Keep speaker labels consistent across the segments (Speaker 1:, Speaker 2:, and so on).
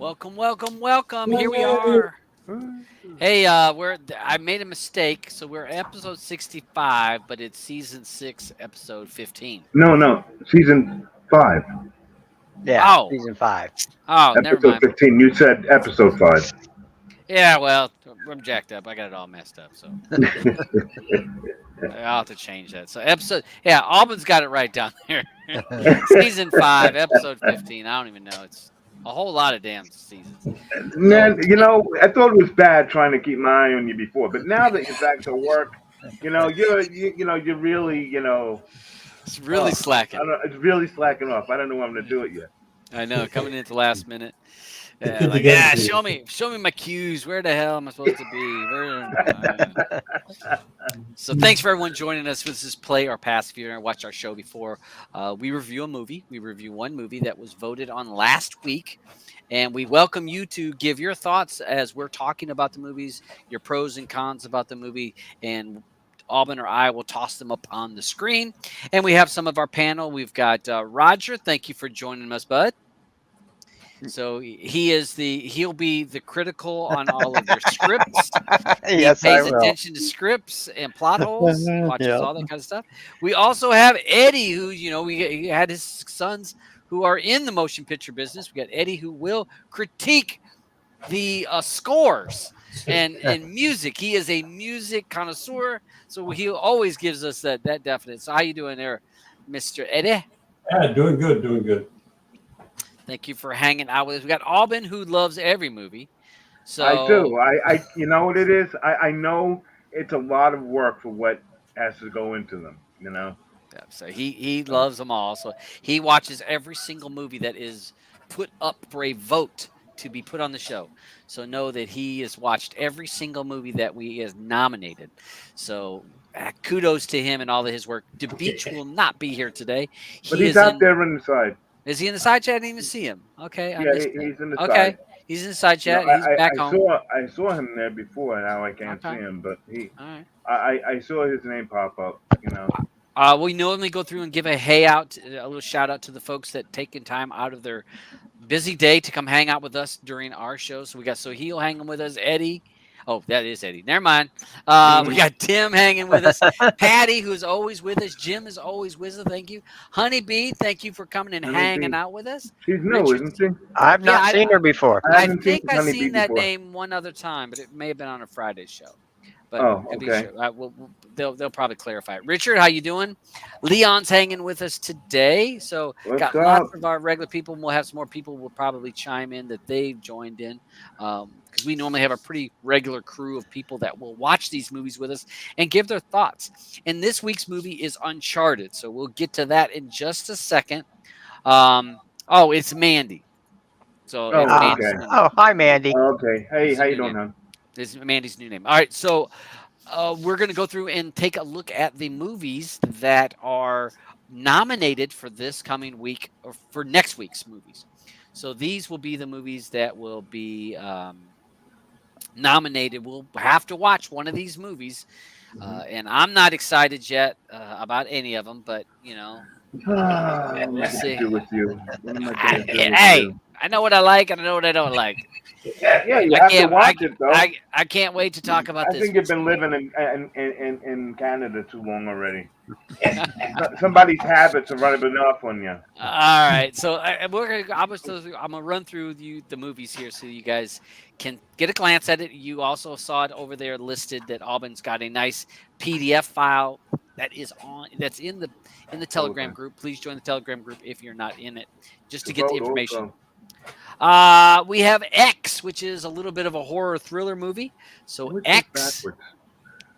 Speaker 1: Welcome, welcome, welcome. Here we are. Hey, I made a mistake, so we're episode 65, but it's season 6, episode 15.
Speaker 2: No, season 5,
Speaker 3: Yeah,
Speaker 1: Oh,
Speaker 3: season 5.
Speaker 1: never
Speaker 2: episode
Speaker 1: mind.
Speaker 2: 15. You said episode 5.
Speaker 1: Yeah, well, I'm jacked up. I got it all messed up, so I'll have to change that. So Auburn's got it right down there. Season 5, episode 15. I don't even know. It's a whole lot of damn seasons. So
Speaker 2: Man, I thought it was bad trying to keep my eye on you before, but now that you're back to work, you're really,
Speaker 1: it's really slacking.
Speaker 2: it's really slacking off. I don't know when I'm gonna do it yet.
Speaker 1: I know, coming in at the last minute.
Speaker 4: It's
Speaker 1: Yeah,
Speaker 4: good to
Speaker 1: like,
Speaker 4: get into
Speaker 1: show me my cues. Where the hell am I supposed to be? So thanks for everyone joining us. This is Play or Pass. If you never watched our show before, we review a movie. We review one movie that was voted on last week. And we welcome you to give your thoughts as we're talking about the movies, your pros and cons about the movie, and Auburn or I will toss them up on the screen. And we have some of our panel. We've got Roger. Thank you for joining us, bud. So he'll be the critical on all of your scripts. He
Speaker 3: Yes, I
Speaker 1: pays
Speaker 3: will.
Speaker 1: attention to scripts and plot holes, watches
Speaker 3: Yeah.
Speaker 1: all that kind of stuff. We also have Eddie, who he had his sons who are in the motion picture business. We got Eddie, who will critique the scores and music. He is a music connoisseur, so he always gives us that definite. So how you doing there, Mr. Eddie?
Speaker 4: Yeah, doing good, doing good.
Speaker 1: Thank you for hanging out with us. We got Auburn, who loves every movie. So
Speaker 2: I do. You know what it is? I know it's a lot of work for what has to go into them.
Speaker 1: yeah, so he loves them all. So he watches every single movie that is put up for a vote to be put on the show. So know that he has watched every single movie that we has nominated. So kudos to him and all of his work. DeBeach will not be here today.
Speaker 2: But
Speaker 1: He
Speaker 2: he's
Speaker 1: is
Speaker 2: out
Speaker 1: in.
Speaker 2: there on the side.
Speaker 1: Is he in the side chat? I didn't even see him. Okay, I
Speaker 2: Yeah,
Speaker 1: missed that.
Speaker 2: he's in the
Speaker 1: Okay,
Speaker 2: side.
Speaker 1: he's in the side chat.
Speaker 2: I,
Speaker 1: He's back
Speaker 2: I
Speaker 1: home.
Speaker 2: saw him there before. Now I can't
Speaker 1: Okay.
Speaker 2: see him, but
Speaker 1: All right.
Speaker 2: I saw his name pop up.
Speaker 1: We normally go through and give a little shout out to the folks that taken time out of their busy day to come hang out with us during our show. So he'll hang with us, Eddie. Oh, that is Eddie. Never mind. We got Tim hanging with us. Patty, who's always with us. Jim is always with us. Thank you. Honeybee, thank you for coming and hanging out with us.
Speaker 2: She's new,
Speaker 1: Richard,
Speaker 2: isn't she?
Speaker 3: I've not
Speaker 1: Yeah,
Speaker 3: seen her before.
Speaker 2: I
Speaker 1: I
Speaker 2: haven't
Speaker 1: think I've
Speaker 2: Honeybee
Speaker 1: seen that
Speaker 2: before.
Speaker 1: name one other time, but it may have been on a Friday show. But
Speaker 2: Oh,
Speaker 1: to be
Speaker 2: okay.
Speaker 1: sure, they'll probably clarify it. Richard, how you doing? Leon's hanging with us today, so
Speaker 2: What's
Speaker 1: got
Speaker 2: up?
Speaker 1: lots of our regular people. And we'll have some more people will probably chime in that they've joined in because we normally have a pretty regular crew of people that will watch these movies with us and give their thoughts. And this week's movie is Uncharted, so we'll get to that in just a second. It's Mandy. So
Speaker 2: Oh,
Speaker 1: it's
Speaker 3: Ah,
Speaker 1: Mandy's
Speaker 2: okay.
Speaker 1: new name.
Speaker 3: oh, hi, Mandy.
Speaker 2: Okay. Hey,
Speaker 1: It's
Speaker 2: how
Speaker 1: a
Speaker 2: you
Speaker 1: new
Speaker 2: doing,
Speaker 1: name.
Speaker 2: hon?
Speaker 1: This is Mandy's new name. All right, so we're going to go through and take a look at the movies that are nominated for this coming week or for next week's movies. So these will be the movies that will be nominated. We'll have to watch one of these movies, and I'm not excited yet about any of them. But
Speaker 2: What am
Speaker 1: we'll
Speaker 2: I gonna
Speaker 1: see.
Speaker 2: do with you? What am I gonna do with
Speaker 1: Hey,
Speaker 2: you?
Speaker 1: I know what I like and I know what I don't like.
Speaker 2: Yeah, you
Speaker 1: I
Speaker 2: have to
Speaker 1: can't.
Speaker 2: watch it though.
Speaker 1: I can't wait to talk about
Speaker 2: I
Speaker 1: this.
Speaker 2: think you've been living in Canada too long already. Somebody's habits are rubbing off on you.
Speaker 1: All right, so I'm gonna run through the movies here so you guys can get a glance at it. You also saw it over there listed that Auburn's got a nice PDF file that's in the Telegram
Speaker 2: Okay.
Speaker 1: group. Please join the Telegram group if you're not in it, just to
Speaker 2: The
Speaker 1: get the
Speaker 2: vote
Speaker 1: information.
Speaker 2: also.
Speaker 1: We have X, which is a little bit of a horror thriller movie. So
Speaker 2: Which is
Speaker 1: X.
Speaker 2: backwards.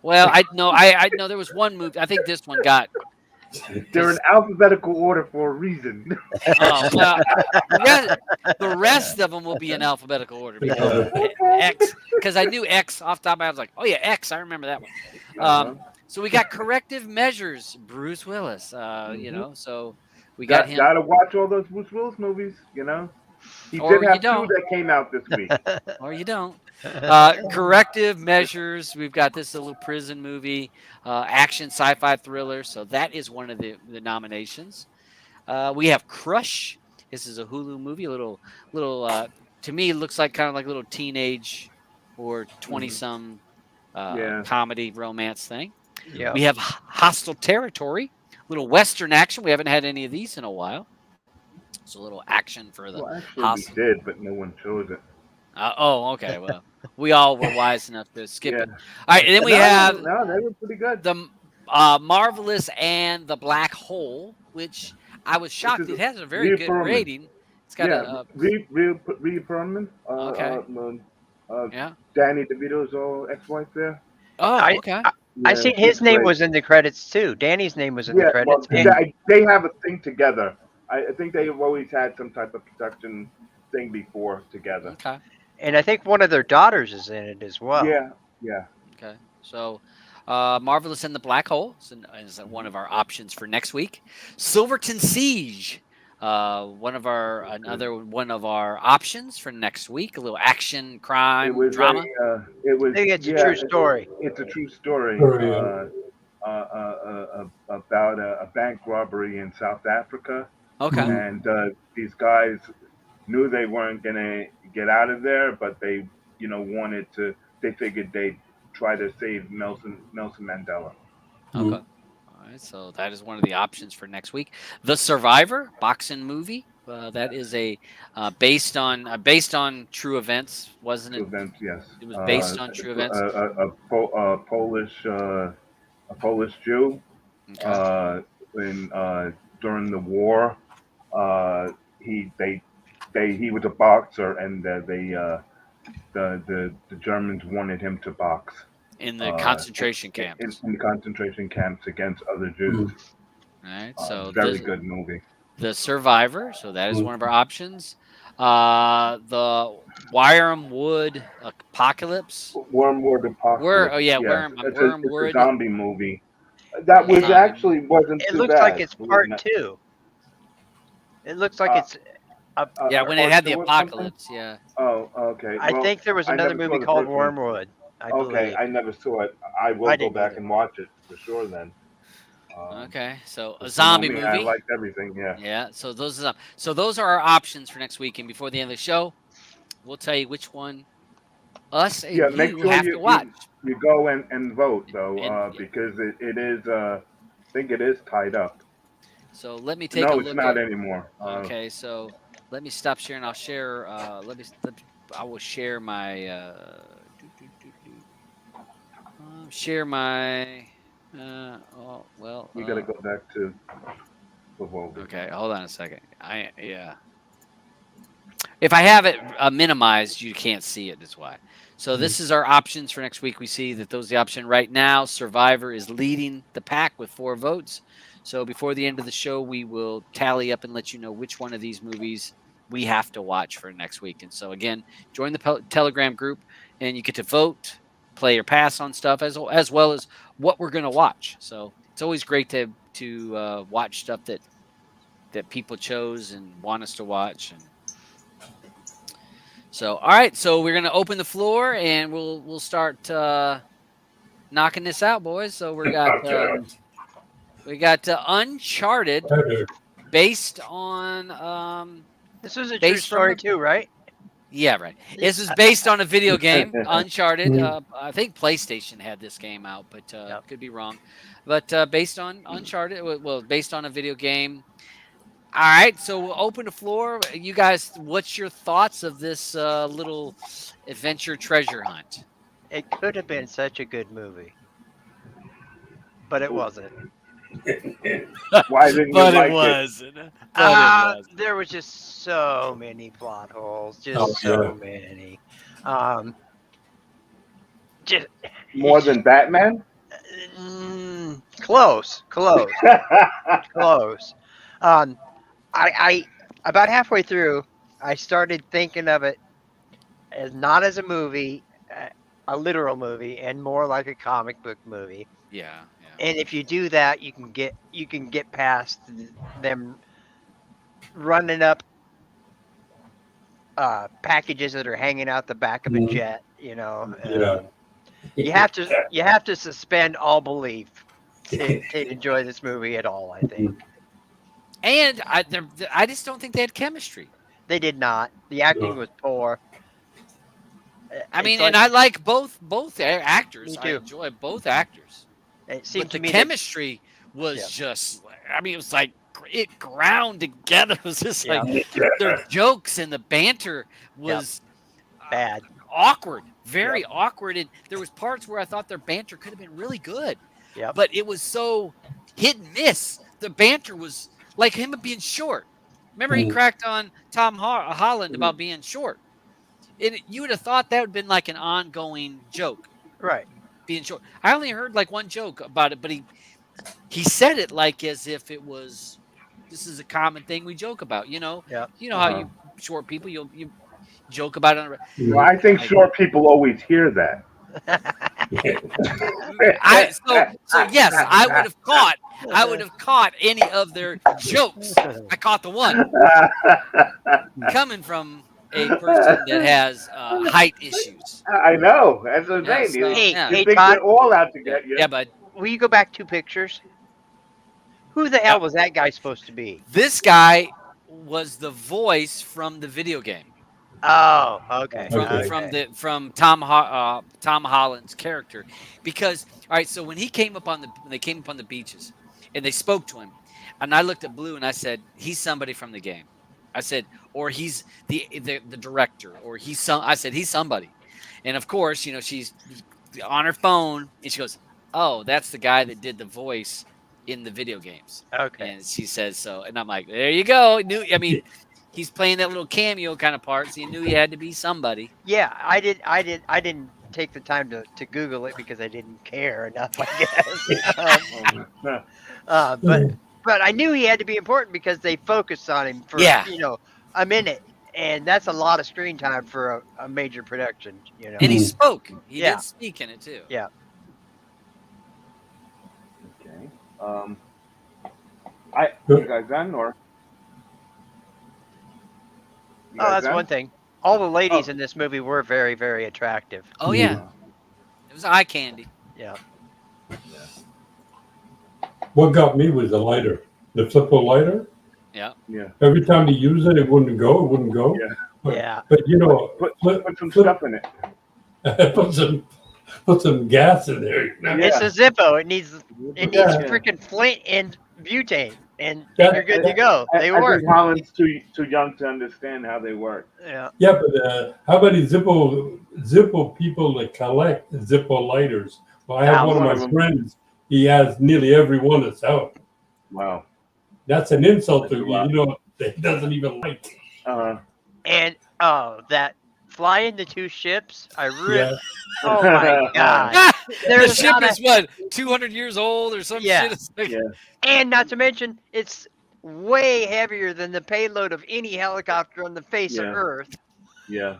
Speaker 1: Well, I know there was one movie. I think this one got.
Speaker 2: They're in alphabetical order for a reason.
Speaker 1: Oh, well, the rest of them will be in alphabetical order because X. Because I knew X off the top of my head. I was like, oh yeah, X. I remember that one.
Speaker 2: Uh-huh.
Speaker 1: So we got Corrective Measures, Bruce Willis. So we got him.
Speaker 2: Gotta watch all those Bruce Willis movies. He
Speaker 1: Or
Speaker 2: did have
Speaker 1: you don't.
Speaker 2: two that came out this week.
Speaker 1: Or you don't. Corrective Measures. We've got this little prison movie, action sci-fi thriller. So that is one of the nominations. We have Crush. This is a Hulu movie, a little to me it looks like kind of like a little teenage or 20-some
Speaker 2: Yeah.
Speaker 1: comedy romance thing.
Speaker 3: Yeah.
Speaker 1: We have Hostile Territory, little Western action. We haven't had any of these in a while. It's a little action for the
Speaker 2: Well, actually, we
Speaker 1: hostile.
Speaker 2: did, but no one chose it.
Speaker 1: Okay. Well, we all were wise enough to skip
Speaker 2: Yeah.
Speaker 1: it. All right, and then we have
Speaker 2: No, they were pretty good.
Speaker 1: the Marvelous and the Black Hole, which I was shocked.
Speaker 2: is
Speaker 1: It has a very good
Speaker 2: Perlman.
Speaker 1: rating. It's got
Speaker 2: Yeah,
Speaker 1: a
Speaker 2: Rhea Perlman.
Speaker 1: Okay. Yeah.
Speaker 2: Danny DeVito's ex-wife there.
Speaker 1: Oh, okay.
Speaker 3: I
Speaker 2: Yeah,
Speaker 3: seen
Speaker 2: she's
Speaker 3: his name
Speaker 2: great.
Speaker 3: was in the credits too. Danny's name was in the
Speaker 2: Yeah, well,
Speaker 3: credits.
Speaker 2: they have a thing together. I think they've always had some type of production thing before together.
Speaker 1: Okay.
Speaker 3: And I think one of their daughters is in it as well.
Speaker 2: Yeah.
Speaker 1: Okay. So, Marvelous and the Black Hole is one of our options for next week. Silverton Siege, another one of our options for next week. A little action, crime,
Speaker 2: It was
Speaker 1: drama.
Speaker 2: it was.
Speaker 3: I think it's
Speaker 2: yeah,
Speaker 3: a true story.
Speaker 2: It's a true story. About a bank robbery in South Africa.
Speaker 1: Okay.
Speaker 2: And these guys knew they weren't gonna get out of there, but they, wanted to. They figured they'd try to save Nelson Mandela.
Speaker 1: Okay. All right. So that is one of the options for next week. The Survivor boxing movie. That is a based on true events, wasn't it?
Speaker 2: True events, yes.
Speaker 1: It was based on true events.
Speaker 2: A Polish Jew.
Speaker 1: Okay.
Speaker 2: During the war, he was a boxer, and the Germans wanted him to box
Speaker 1: In the concentration camps.
Speaker 2: in the concentration camps against other Jews.
Speaker 1: All right. So
Speaker 2: very good movie.
Speaker 1: The Survivor. So that is one of our options. The Wormwood Apocalypse.
Speaker 2: Wormwood Apocalypse.
Speaker 1: Yes.
Speaker 2: Wormwood. It's a zombie movie. That was actually wasn't
Speaker 3: It
Speaker 2: too
Speaker 3: looks
Speaker 2: bad.
Speaker 3: like it's part 2. It looks like it's.
Speaker 1: When it had the
Speaker 2: or
Speaker 1: apocalypse. Yeah.
Speaker 2: Oh, okay.
Speaker 3: I think there was another movie called Wormwood. I believe.
Speaker 2: I never saw it. I will go back and watch it for sure then.
Speaker 1: Okay, so a zombie movie.
Speaker 2: I liked everything. Yeah.
Speaker 1: Yeah. So those are our options for next week, and before the end of the show, we'll tell you which one us and you
Speaker 2: make sure
Speaker 1: have to watch.
Speaker 2: You go and vote though, because it is. I think it is tied up.
Speaker 1: So let me take a look.
Speaker 2: No, it's not anymore.
Speaker 1: Okay, so let me stop sharing. I'll share. I will share my. Share my.
Speaker 2: We gotta go back to the vote.
Speaker 1: Okay, hold on a second. If I have it minimized, you can't see it. That's why. So this is our options for next week. We see that those are the option right now. Survivor is leading the pack with 4 votes. So before the end of the show, we will tally up and let you know which one of these movies we have to watch for next week. And so again, join the Telegram group, and you get to vote, play or pass on stuff as well as what we're going to watch. So it's always great to watch stuff that people chose and want us to watch. And so, all right. So we're going to open the floor, and we'll start knocking this out, boys. So we got Uncharted, based on
Speaker 3: this was a true story too, right?
Speaker 1: Yeah, right. This is based on a video game, Uncharted. I think PlayStation had this game out, but could be wrong. But based on Uncharted, based on a video game. All right, so we'll open the floor. You guys, what's your thoughts of this little adventure treasure hunt?
Speaker 3: It could have been such a good movie, but it wasn't.
Speaker 2: Why didn't you like it?
Speaker 3: There was just so many plot holes, so many. Just
Speaker 2: more than Batman.
Speaker 3: Close. I about halfway through, I started thinking of it as not as a movie, a literal movie, and more like a comic book movie.
Speaker 1: Yeah.
Speaker 3: And if you do that, you can get past them running up packages that are hanging out the back of a jet. You have to suspend all belief to enjoy this movie at all, I think.
Speaker 1: And I just don't think they had chemistry.
Speaker 3: They did not. The acting
Speaker 4: No.
Speaker 3: was poor.
Speaker 1: I mean,
Speaker 3: It's like,
Speaker 1: and I like both actors.
Speaker 3: Me
Speaker 1: I
Speaker 3: too.
Speaker 1: enjoy both actors.
Speaker 3: it
Speaker 1: But
Speaker 3: seemed
Speaker 1: the
Speaker 3: to me that
Speaker 1: chemistry was
Speaker 3: Yeah.
Speaker 1: just, I mean, it was like it ground together. It was just
Speaker 3: Yeah.
Speaker 1: like their jokes and the banter
Speaker 3: Yep.
Speaker 1: was
Speaker 3: bad.
Speaker 1: awkward, very awkward. And there was parts where I thought their banter could have been really good,
Speaker 3: Yep.
Speaker 1: but it was so hit and miss. The banter was like him being short. Remember, he
Speaker 4: Mm.
Speaker 1: cracked on Tom Holland about being short. You would have thought that would have been like an ongoing joke,
Speaker 3: Right.
Speaker 1: being short. I only heard like one joke about it, but he said it like as if it was this is a common thing we joke about.
Speaker 3: Yep.
Speaker 1: You know how you short people you joke about it.
Speaker 2: Well, I think
Speaker 1: Like-
Speaker 2: short people always hear that.
Speaker 1: So yes, I would have caught any of their jokes. I caught the one coming from a person that has height issues.
Speaker 2: I know. That's what I'm
Speaker 1: Yeah,
Speaker 2: saying.
Speaker 1: so,
Speaker 2: You,
Speaker 1: yeah.
Speaker 2: you
Speaker 3: Hey,
Speaker 2: think
Speaker 3: Todd.
Speaker 2: we're all out to get you.
Speaker 1: Yeah, but
Speaker 3: Will you go back 2 pictures? Who the hell was that guy supposed to be?
Speaker 1: this guy was the voice from the video game.
Speaker 3: Oh, okay.
Speaker 4: Okay.
Speaker 1: From Tom Holland's character, because all right, so when they came up on the beaches and they spoke to him, and I looked at Blue and I said, he's somebody from the game. I said, or he's the director, or I said he's somebody, and of course, she's on her phone and she goes, oh, that's the guy that did the voice in the video games,
Speaker 3: Okay.
Speaker 1: and she says so, and I'm like, there you go. He's playing that little cameo kind of part, so you knew he had to be somebody.
Speaker 3: Yeah, I didn't take the time to Google it because I didn't care enough, I guess. But I knew he had to be important because they focused on him for
Speaker 1: Yeah.
Speaker 3: a minute, and that's a lot of screen time for a major production.
Speaker 1: And he spoke. He
Speaker 3: Yeah.
Speaker 1: did speak in it too.
Speaker 3: Yeah.
Speaker 2: Okay. You guys done or? You
Speaker 3: Oh,
Speaker 2: guys
Speaker 3: that's
Speaker 2: done?
Speaker 3: one thing. All the ladies in this movie were very, very attractive.
Speaker 1: Oh yeah, it was eye candy.
Speaker 3: Yeah.
Speaker 4: What got me was the lighter, the Flippo lighter.
Speaker 1: Yeah.
Speaker 2: Yeah.
Speaker 4: Every time you use it, it wouldn't go.
Speaker 2: Yeah.
Speaker 3: Yeah.
Speaker 4: But
Speaker 2: Put some stuff in it.
Speaker 4: put some gas in there.
Speaker 2: Yeah.
Speaker 3: It's a Zippo. It needs
Speaker 4: Yeah.
Speaker 3: freaking flint and butane, and
Speaker 4: Yeah.
Speaker 3: you're good to go. They
Speaker 2: I
Speaker 3: work.
Speaker 2: think Holland's too young to understand how they work.
Speaker 3: Yeah.
Speaker 4: Yeah, but how many Zippo people that collect Zippo lighters? Well, I have one of
Speaker 2: one
Speaker 4: my
Speaker 2: of them.
Speaker 4: friends. He has nearly every one that's out.
Speaker 2: Wow.
Speaker 4: That's an insult to
Speaker 2: That's a
Speaker 4: you.
Speaker 2: lot.
Speaker 4: That he doesn't even like.
Speaker 3: And that flying the 2 ships, I really.
Speaker 4: Yeah.
Speaker 3: Oh my god!
Speaker 1: the
Speaker 3: There's
Speaker 1: ship
Speaker 3: not a-
Speaker 1: is what 200 years old or some
Speaker 3: Yeah.
Speaker 1: shit. It's like-
Speaker 2: Yeah.
Speaker 3: And not to mention, it's way heavier than the payload of any helicopter on the face of
Speaker 2: Yeah.
Speaker 3: Earth.
Speaker 2: Yeah.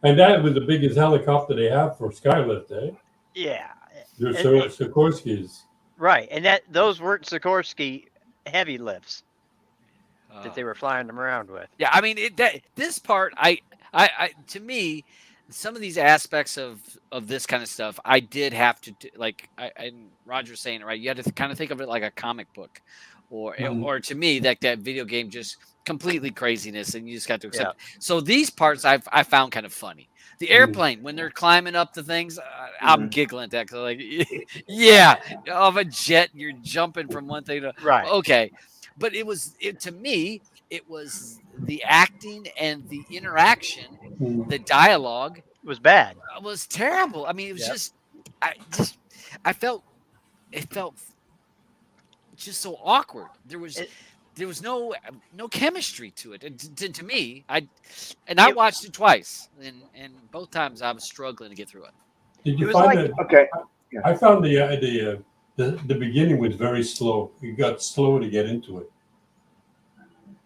Speaker 4: And that was the biggest helicopter they have for skylift, eh?
Speaker 3: Yeah.
Speaker 4: The
Speaker 3: And-
Speaker 4: Sikorsky's.
Speaker 3: Right, and those weren't Sikorsky heavy lifts that they were flying them around with.
Speaker 1: Yeah, I mean this part, I to me, some of these aspects of this kind of stuff, I did have to like. And Roger's saying it right. You had to kind of think of it like a comic book, or to me that video game just completely craziness, and you just got to accept. It. So these parts I found kind of funny. The airplane when they're climbing up the things, I'm giggling at that because like, yeah, of a jet, you're jumping from one thing to
Speaker 3: Right.
Speaker 1: okay. But to me, it was the acting and the interaction, the dialogue
Speaker 3: It was bad.
Speaker 1: was terrible. I mean, it was I felt just so awkward. There was no chemistry to it. To me, I watched it twice, and both times I was struggling to get through it.
Speaker 4: Did you
Speaker 3: was
Speaker 4: find
Speaker 3: like-
Speaker 4: that?
Speaker 2: Okay.
Speaker 4: I found the beginning was very slow. It got slow to get into it.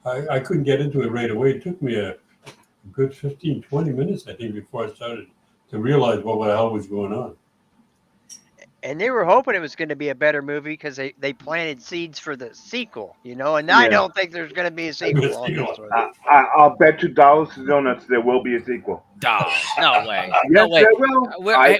Speaker 4: I couldn't get into it right away. It took me a good 15, 20 minutes, I think, before I started to realize what the hell was going on.
Speaker 3: and they were hoping it was going to be a better movie because they planted seeds for the sequel, and I
Speaker 2: Yeah.
Speaker 3: don't think there's going to be a sequel on this one.
Speaker 2: I'll bet you dollars to donuts there will be a sequel.
Speaker 1: Dog, no way, no
Speaker 2: Yes,
Speaker 1: way.
Speaker 2: there will.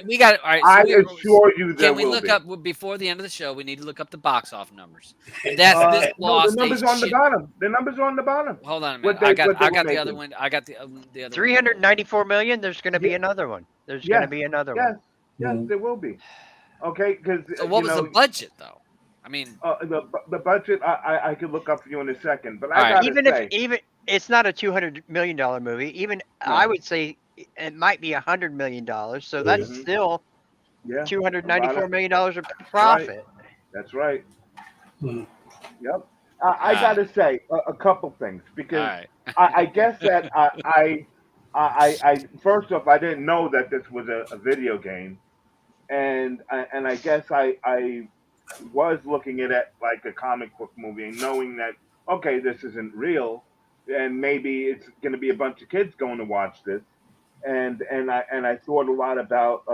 Speaker 1: We got all right. So
Speaker 2: I
Speaker 1: we
Speaker 2: assure you there
Speaker 1: can we
Speaker 2: will
Speaker 1: look
Speaker 2: be.
Speaker 1: up before the end of the show? We need to look up the box office numbers, and that's this
Speaker 2: No, the
Speaker 1: lost a
Speaker 2: numbers on the
Speaker 1: shit.
Speaker 2: bottom. The numbers on the bottom.
Speaker 1: Hold on a
Speaker 2: What
Speaker 1: minute.
Speaker 2: they what they
Speaker 1: I
Speaker 2: were
Speaker 1: got the other
Speaker 2: making.
Speaker 1: one. I got the other one.
Speaker 3: 394 million. There's going to be
Speaker 2: Yeah.
Speaker 3: another one. There's going to
Speaker 2: Yes.
Speaker 3: be another
Speaker 2: Yes.
Speaker 3: one.
Speaker 2: Yes, there will be. Okay, because
Speaker 1: So what was the budget though? I mean,
Speaker 2: the budget I could look up for you in a second, but I
Speaker 1: All right.
Speaker 2: gotta
Speaker 3: Even
Speaker 2: say,
Speaker 3: even it's not a $200 million movie. Even
Speaker 2: No.
Speaker 3: I would say it might be $100 million. So that's
Speaker 2: Mhm.
Speaker 3: still
Speaker 2: yeah,
Speaker 3: $294 million of profit.
Speaker 2: that's right.
Speaker 4: Hmm.
Speaker 2: Yep. I gotta say a couple things
Speaker 1: all
Speaker 2: because
Speaker 1: right.
Speaker 2: I guess that I first off I didn't know that this was a video game, and I guess I was looking at it like a comic book movie and knowing that okay this isn't real and maybe it's going to be a bunch of kids going to watch this and I thought a lot about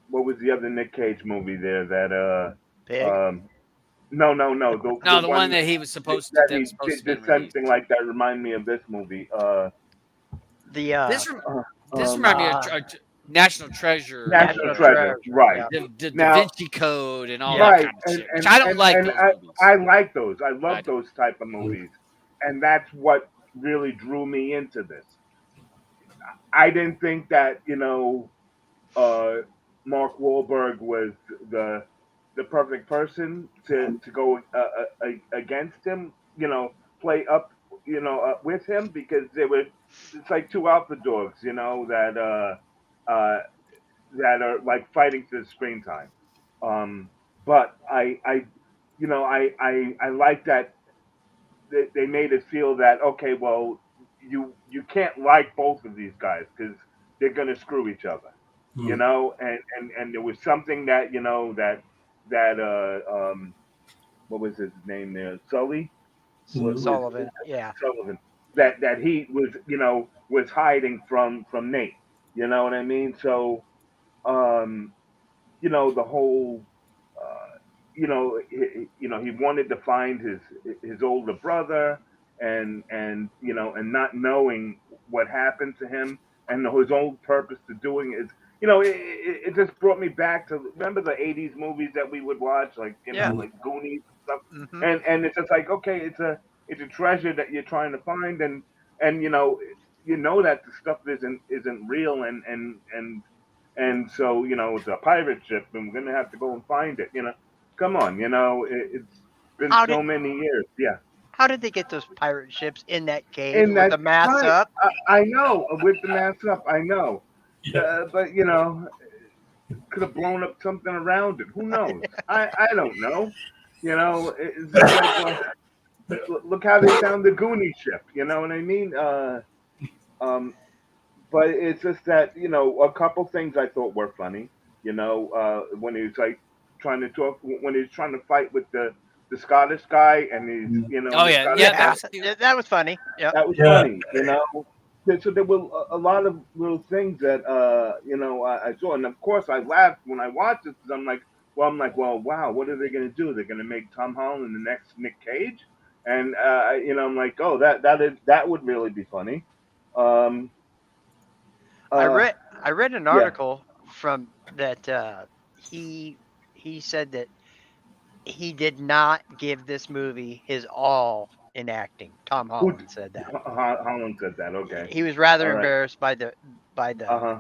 Speaker 2: what was the other Nick Cage movie there that
Speaker 3: Big.
Speaker 2: no
Speaker 1: No, the one that he was supposed to.
Speaker 2: that
Speaker 1: That
Speaker 2: he
Speaker 1: was supposed to
Speaker 2: did
Speaker 1: be released.
Speaker 2: something like that remind me of this movie
Speaker 3: The
Speaker 1: This
Speaker 2: um,
Speaker 1: reminded me of National Treasure,
Speaker 2: National Treasure, right.
Speaker 3: Yeah.
Speaker 1: the Da
Speaker 2: Now,
Speaker 1: Vinci Code, and all
Speaker 3: Yeah.
Speaker 1: that
Speaker 2: right,
Speaker 1: kind of
Speaker 2: and
Speaker 1: shit. Which I don't like those movies.
Speaker 2: I like those. I love
Speaker 1: I do.
Speaker 2: those type of movies, and that's what really drew me into this. I didn't think that Mark Wahlberg was the the perfect person to go against him. Play up with him because they were it's like two alpha dogs. That are like fighting for the screen time. But I like that they made it feel that okay, well, you can't like both of these guys because they're gonna screw each other,
Speaker 4: Hmm.
Speaker 2: and there was something that that what was his name there, Sully
Speaker 4: Hmm.
Speaker 2: was
Speaker 3: Sullivan. Yeah.
Speaker 2: Sullivan that he was was hiding from Nate. You know what I mean? So um, the whole he wanted to find his older brother and not knowing what happened to him and his own purpose to doing it is it just brought me back to remember the 80s movies that we would watch like
Speaker 3: Yeah.
Speaker 2: like Goonies and stuff
Speaker 3: Hmm.
Speaker 2: and it's just like okay it's a treasure that you're trying to find and that the stuff isn't real and so it's a pirate ship and we're gonna have to go and find it come on it's been
Speaker 3: How
Speaker 2: so
Speaker 3: did
Speaker 2: many years yeah
Speaker 3: how did they get those pirate ships in that cave
Speaker 2: and
Speaker 3: with the
Speaker 2: that's
Speaker 3: masts
Speaker 2: right
Speaker 3: up?
Speaker 2: I know with the mask up I know
Speaker 4: Yeah.
Speaker 2: but could have blown up something around it who knows I don't know it's just like well look how they found the Goonie ship you know what I mean um but it's just that a couple things I thought were funny. When he was like trying to talk, when he was trying to fight with the Scottish guy, and he's
Speaker 1: Oh
Speaker 2: the
Speaker 1: yeah,
Speaker 2: Scottish
Speaker 1: yeah.
Speaker 2: guy,
Speaker 1: That was cute.
Speaker 3: That was funny. Yep.
Speaker 2: that was
Speaker 4: Yeah.
Speaker 2: funny. So there were a lot of little things that I saw, and of course I laughed when I watched it because well, wow, what are they going to do? They're going to make Tom Holland the next Nick Cage, and I'm like, oh, that would really be funny. Um,
Speaker 3: I
Speaker 2: uh,
Speaker 3: read an
Speaker 2: yeah.
Speaker 3: article from that he said that he did not give this movie his all in acting. Tom
Speaker 2: Who
Speaker 3: Holland said that.
Speaker 2: Holland said that. Okay.
Speaker 3: He was rather
Speaker 2: All right.
Speaker 3: embarrassed by the by
Speaker 2: Uh
Speaker 3: the
Speaker 2: huh.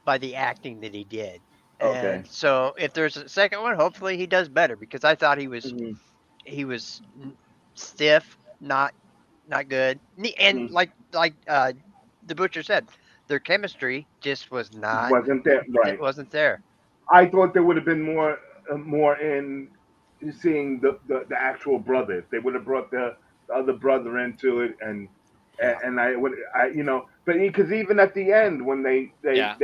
Speaker 3: by the acting that he did.
Speaker 2: Okay.
Speaker 3: And so if there's a second one, hopefully he does better because I thought
Speaker 2: Hmm.
Speaker 3: he was stiff, not good. And
Speaker 2: Hmm.
Speaker 3: like the butcher said, their chemistry just was not
Speaker 2: Wasn't that
Speaker 3: it
Speaker 2: right?
Speaker 3: wasn't there.
Speaker 2: I thought there would have been more in seeing the actual brother. If they would have brought the other brother into it,
Speaker 3: Yeah.
Speaker 2: and I would but because even at the end when
Speaker 1: Yeah,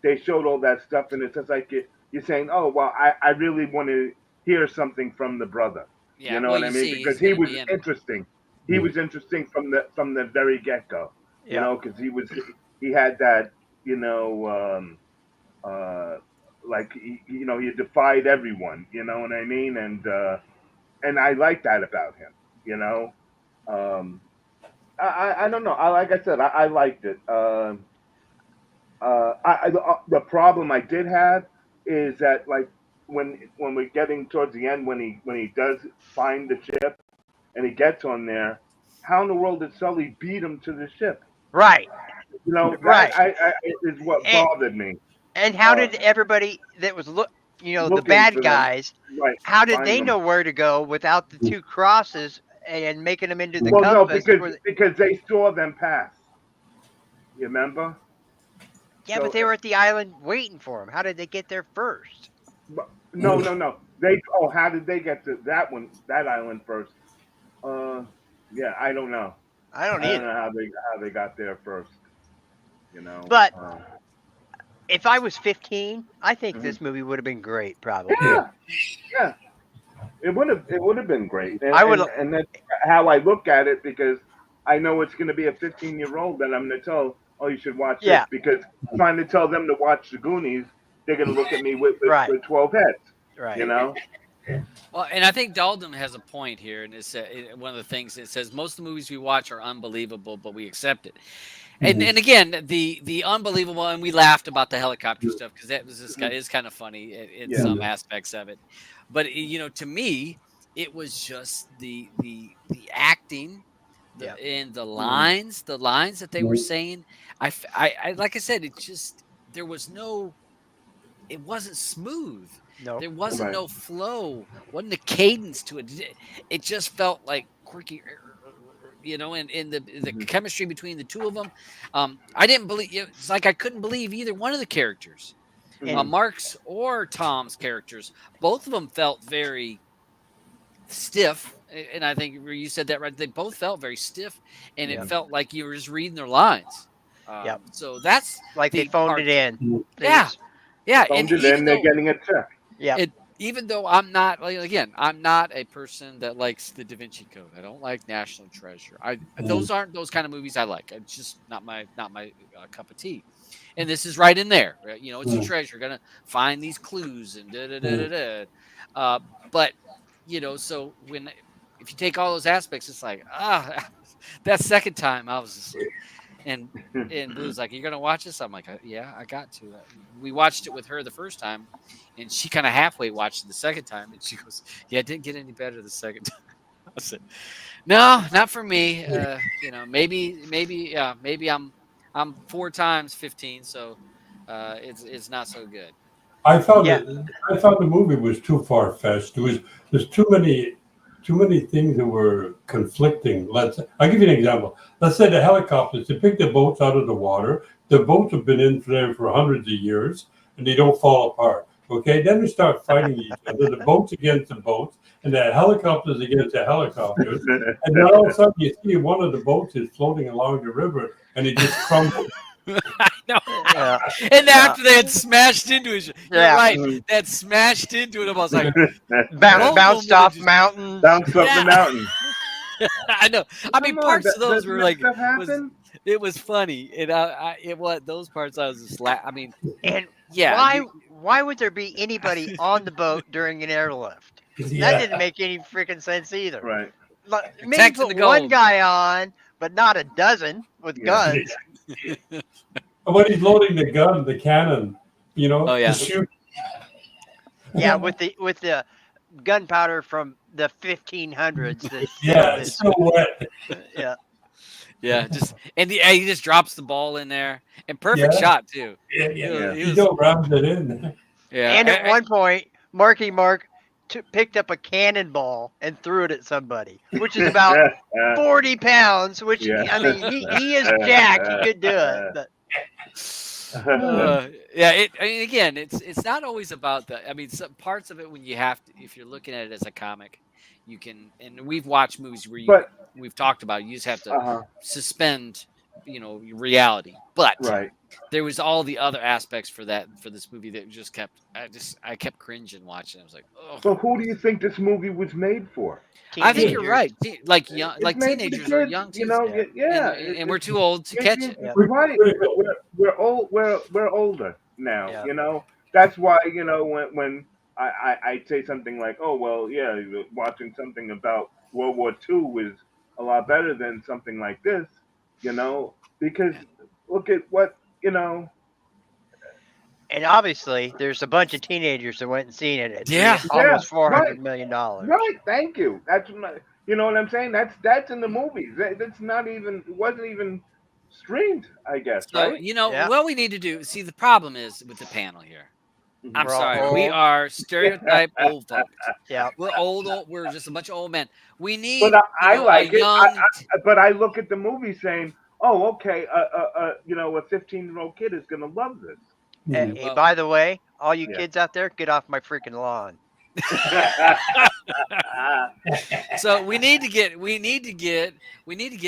Speaker 2: they showed all that stuff and it's just like you're saying, oh well, I really want to hear something from the brother. You
Speaker 1: yeah.
Speaker 2: know
Speaker 1: Well,
Speaker 2: what I
Speaker 1: you
Speaker 2: mean?
Speaker 1: see,
Speaker 2: Because
Speaker 1: he's
Speaker 2: he
Speaker 1: gonna
Speaker 2: was
Speaker 1: be in it.
Speaker 2: interesting. He
Speaker 4: Hmm.
Speaker 2: was interesting from the very get go.
Speaker 3: Yeah.
Speaker 2: Because he had that uh, like he defied everyone. You know what I mean? And I like that about him. You know, um, I don't know. Like I said, I liked it. The problem I did have is that like when we're getting towards the end, when he does find the ship and he gets on there, how in the world did Sully beat him to the ship?
Speaker 3: Right.
Speaker 2: You know,
Speaker 3: Right.
Speaker 2: that is what
Speaker 3: And,
Speaker 2: bothered me.
Speaker 3: and how
Speaker 2: Uh,
Speaker 3: did everybody that was the
Speaker 2: Looking
Speaker 3: bad
Speaker 2: for them,
Speaker 3: guys,
Speaker 2: right?
Speaker 3: how did
Speaker 2: Find
Speaker 3: they
Speaker 2: them.
Speaker 3: know where to go without the two crosses and making them into the
Speaker 2: Well, no,
Speaker 3: compass?
Speaker 2: because they saw them pass. You remember?
Speaker 3: Yeah, but
Speaker 2: So
Speaker 3: they were at the island waiting for him. How did they get there first?
Speaker 2: no. They how did they get to that island first? Uh, yeah, I don't know.
Speaker 3: I don't
Speaker 2: I don't
Speaker 3: either.
Speaker 2: know how they got there first. You know.
Speaker 3: But if I was 15, I think
Speaker 2: Mhm.
Speaker 3: this movie would have been great. Probably.
Speaker 2: Yeah, yeah. It would have been great,
Speaker 3: I would.
Speaker 2: and that's how I look at it because I know it's going to be a 15-year-old that I'm going to tell, oh, you should watch this
Speaker 3: Yeah.
Speaker 2: because trying to tell them to watch the Goonies, they're going to look at me
Speaker 3: Right.
Speaker 2: with 12 heads,
Speaker 3: Right.
Speaker 2: you know.
Speaker 1: Well, and I think Dalton has a point here, and it's one of the things it says most of the movies we watch are unbelievable, but we accept it. And again, the unbelievable, and we laughed about the helicopter stuff because that was is kind of funny in
Speaker 2: Yeah.
Speaker 1: some aspects of it. But to me, it was just the acting,
Speaker 3: Yeah.
Speaker 1: and the lines that they were saying. I like I said, it just there was no. It wasn't smooth.
Speaker 3: No.
Speaker 1: There wasn't
Speaker 2: Right.
Speaker 1: no flow. Wasn't a cadence to it. It just felt like quirky, and the chemistry between the two of them. I didn't believe. It's like I couldn't believe either one of the characters,
Speaker 3: And
Speaker 1: Mark's or Tom's characters. Both of them felt very stiff, and I think you said that right. They both felt very stiff, and it felt like you were just reading their lines.
Speaker 3: Yep.
Speaker 1: So that's
Speaker 3: like they
Speaker 1: the
Speaker 3: phoned
Speaker 1: part.
Speaker 3: it in.
Speaker 1: Yeah. Yeah, and
Speaker 2: Phoned it in, they're getting a check.
Speaker 3: Yeah.
Speaker 1: even though I'm not I'm not a person that likes the Da Vinci Code. I don't like National Treasure. Those aren't those kind of movies I like. It's just not my cup of tea. And this is right in there. Right? It's a treasure. Gonna find these clues and da da da da da. But so if you take all those aspects, it's like that second time I was just like, and Blue's like, "You're gonna watch this?" I'm like, "Yeah, I got to." We watched it with her the first time, and she kind of halfway watched it the second time, and she goes, "Yeah, it didn't get any better the second time." I said, "No, not for me. Maybe I'm 4 times 15, so it's not so good."
Speaker 4: I thought the movie was too far fetched. There's too many things that were conflicting. I'll give you an example. Let's say the helicopters, they pick the boats out of the water. The boats have been in there for hundreds of years and they don't fall apart. Okay, then we start fighting each other, the boats against the boats, and the helicopters against the helicopters. And then all of a sudden you see one of the boats is floating along the river and it just crumbles.
Speaker 1: I know.
Speaker 3: Yeah.
Speaker 1: And after they had smashed into it, you're
Speaker 3: Yeah.
Speaker 1: right. They had smashed into it. I was like,
Speaker 3: Bounced off mountains.
Speaker 2: Bounced up the mountain.
Speaker 1: I know. I mean,
Speaker 2: Come on,
Speaker 1: parts of those
Speaker 2: doesn't
Speaker 1: were
Speaker 2: that
Speaker 1: like
Speaker 2: stuff happen?
Speaker 1: it was funny, and it was those parts I was just I mean,
Speaker 3: And
Speaker 1: yeah.
Speaker 3: why would there be anybody on the boat during an airlift?
Speaker 4: Yeah.
Speaker 3: That didn't make any freaking sense either.
Speaker 2: Right.
Speaker 3: Maybe
Speaker 1: Protecting
Speaker 3: put
Speaker 1: the
Speaker 3: one
Speaker 1: gold.
Speaker 3: guy on, but not a dozen with
Speaker 2: Yeah.
Speaker 3: guns.
Speaker 4: When he's loading the gun, the cannon,
Speaker 1: Oh, yeah.
Speaker 4: to shoot.
Speaker 3: Yeah, with the gunpowder from the 1500s. That
Speaker 4: Yeah, it's so wet.
Speaker 3: yeah.
Speaker 1: Yeah, he just drops the ball in there, and perfect
Speaker 4: Yeah.
Speaker 1: shot too.
Speaker 4: Yeah.
Speaker 1: He
Speaker 4: He
Speaker 1: was-
Speaker 4: don't round it in.
Speaker 1: Yeah,
Speaker 3: And at one point, Marky Mark picked up a cannonball and threw it at somebody, which is about 40 pounds. Which
Speaker 2: Yeah.
Speaker 3: I mean, he is jacked. He could do it. But
Speaker 1: yeah. I mean, again, it's not always about the. I mean, some parts of it when you have to, if you're looking at it as a comic, you can. And we've watched movies where we've talked about it, you just have to suspend, reality. But
Speaker 2: Right.
Speaker 1: there was all the other aspects for this movie that just kept. I kept cringing watching. I was like, oh.
Speaker 2: So who do you think this movie was made for?
Speaker 1: I think you're
Speaker 3: teenagers.
Speaker 1: right. Like young,
Speaker 2: It's
Speaker 1: like
Speaker 2: made for the
Speaker 1: teenagers are
Speaker 2: kids,
Speaker 1: young too.
Speaker 2: you know. Yeah.
Speaker 1: And we're too old to catch it.
Speaker 3: Yeah.
Speaker 2: Right. We're old. We're older now.
Speaker 3: Yeah.
Speaker 2: You know. that's why when I say something like, oh well, yeah, watching something about World War II is a lot better than something like this, because look at what
Speaker 3: And obviously, there's a bunch of teenagers that went and seen it at
Speaker 1: Yeah.
Speaker 2: yeah,
Speaker 3: almost four
Speaker 2: right,
Speaker 3: hundred million dollars.
Speaker 2: right. Thank you. That's you know what I'm saying. That's in the movies. That's not even. It wasn't even streamed. I guess,
Speaker 1: So,
Speaker 2: right?
Speaker 3: Yeah,
Speaker 1: what we need to do, see, the problem is with the panel here. I'm
Speaker 2: Mhm.
Speaker 3: we're all
Speaker 1: sorry. We
Speaker 3: old.
Speaker 1: are stereotype old folks.
Speaker 3: Yeah,
Speaker 1: We're old. We're just a bunch of old men. We
Speaker 2: But
Speaker 1: need,
Speaker 2: I
Speaker 1: a
Speaker 2: like it.
Speaker 1: young.
Speaker 2: But I look at the movie saying, "Oh, okay. A 15-year-old kid is gonna love this."
Speaker 4: Mhm.
Speaker 3: Hey,
Speaker 1: Well,
Speaker 3: by the way, all you
Speaker 2: Yeah.
Speaker 3: kids out there, get off my freaking lawn.
Speaker 1: so we need to get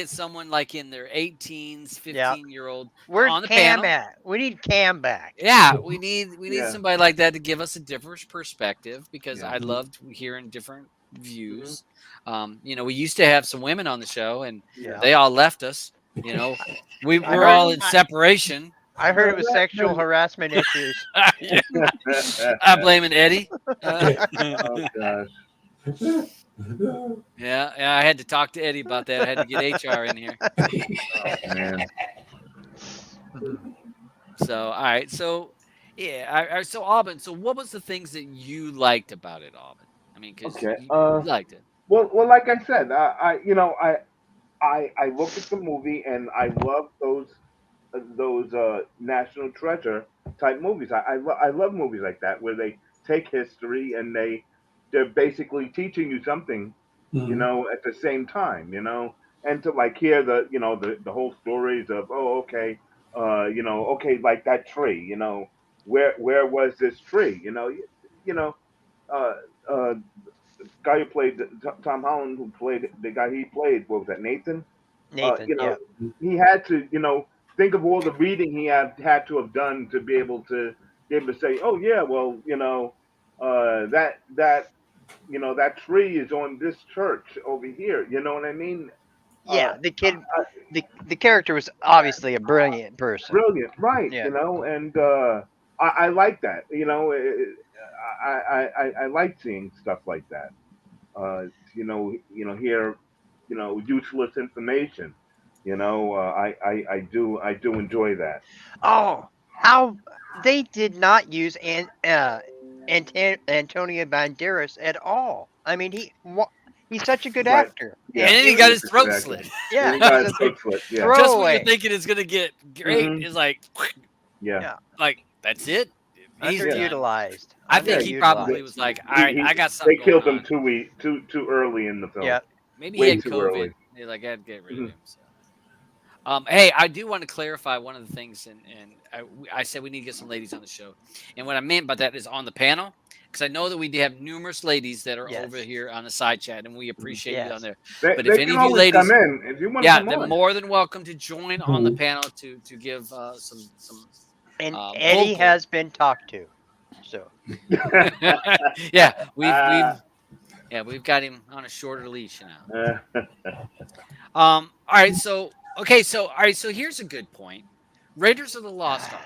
Speaker 1: someone like in their 18s,
Speaker 3: Yeah.
Speaker 1: 15-year-old
Speaker 3: Where's
Speaker 1: on the
Speaker 3: Cam
Speaker 1: panel.
Speaker 3: at? We need Cam back.
Speaker 1: Yeah, we need
Speaker 2: Yeah.
Speaker 1: somebody like that to give us a different perspective because
Speaker 2: Yeah.
Speaker 1: I loved hearing different views. We used to have some women on the show and
Speaker 2: Yeah.
Speaker 1: they all left us. You know, we
Speaker 3: I
Speaker 1: we're
Speaker 3: heard.
Speaker 1: all in separation.
Speaker 3: I heard it was
Speaker 2: No,
Speaker 3: sexual harassment issues.
Speaker 1: Yeah,
Speaker 2: that-
Speaker 1: I'm blaming Eddie.
Speaker 2: oh gosh.
Speaker 1: Yeah, I had to talk to Eddie about that. I had to get HR in here.
Speaker 2: Oh man.
Speaker 1: So, all right. So, yeah. So, Auburn. So, what was the things that you liked about it, Auburn? I mean, because
Speaker 2: Okay.
Speaker 1: you liked it.
Speaker 2: Well, like I said, I look at the movie and I love those national treasure type movies. I love movies like that where they take history and they're basically teaching you something,
Speaker 4: Mhm.
Speaker 2: at the same time, and to like hear the whole stories of, oh, okay, okay, like that tree, where was this tree, you know uh uh guy who played Tom Holland, who played the guy he played, what was that, Nathan? uh,
Speaker 3: Nathan,
Speaker 2: you know,
Speaker 3: yeah.
Speaker 2: he had to, think of all the reading he had to have done to be able to say, oh yeah, well, that tree is on this church over here. You know what I mean? Uh,
Speaker 3: Yeah, the kid, the character was obviously a brilliant person.
Speaker 2: Brilliant, right?
Speaker 3: Yeah.
Speaker 2: And I like that. I like seeing stuff like that. Hear, useless information. I do enjoy that.
Speaker 3: Oh, how they did not use Antonio Banderas at all. I mean, he's such a good
Speaker 2: Right.
Speaker 3: actor,
Speaker 1: And
Speaker 2: Yeah.
Speaker 3: and
Speaker 1: then
Speaker 3: it
Speaker 1: he got
Speaker 3: was
Speaker 1: his throat
Speaker 2: Exactly.
Speaker 1: slit.
Speaker 3: yeah,
Speaker 2: You
Speaker 3: he was
Speaker 2: got
Speaker 3: a
Speaker 2: throat slit. Yeah.
Speaker 1: Just when you're
Speaker 3: throwaway.
Speaker 1: thinking it's gonna get great,
Speaker 2: Hmm.
Speaker 1: is like,
Speaker 2: Yeah.
Speaker 3: Yeah,
Speaker 1: that's it. He's
Speaker 2: Yeah.
Speaker 1: done.
Speaker 3: underutilized.
Speaker 1: I think he probably
Speaker 3: Underutilized.
Speaker 1: was like, all
Speaker 2: He,
Speaker 1: right,
Speaker 2: he,
Speaker 1: I got
Speaker 2: they
Speaker 1: something going
Speaker 2: killed him
Speaker 1: on.
Speaker 2: too early in the film.
Speaker 3: Yeah.
Speaker 1: Maybe he
Speaker 2: Way
Speaker 1: had
Speaker 2: too
Speaker 1: COVID.
Speaker 2: early.
Speaker 1: They're like, I had to get rid of
Speaker 2: Mhm.
Speaker 1: him. So. Hey, I do want to clarify one of the things, and I said we need to get some ladies on the show, and what I meant by that is on the panel, because I know that we do have numerous ladies that are
Speaker 3: Yes.
Speaker 1: over here on the side chat, and we appreciate you on
Speaker 3: Yes.
Speaker 1: there.
Speaker 2: They,
Speaker 1: But if
Speaker 2: they
Speaker 1: any
Speaker 2: can
Speaker 1: of you
Speaker 2: always come
Speaker 1: ladies,
Speaker 2: in if you want to
Speaker 1: yeah,
Speaker 2: come
Speaker 1: they're
Speaker 2: on.
Speaker 1: more than welcome to join on the
Speaker 4: Mhm.
Speaker 1: panel to give some
Speaker 3: And Eddie
Speaker 1: vocal.
Speaker 3: has been talked to. So
Speaker 1: Yeah, we've got him on a shorter leash now. All right, so okay, so all right, so here's a good point. Raiders of the Lost Ark.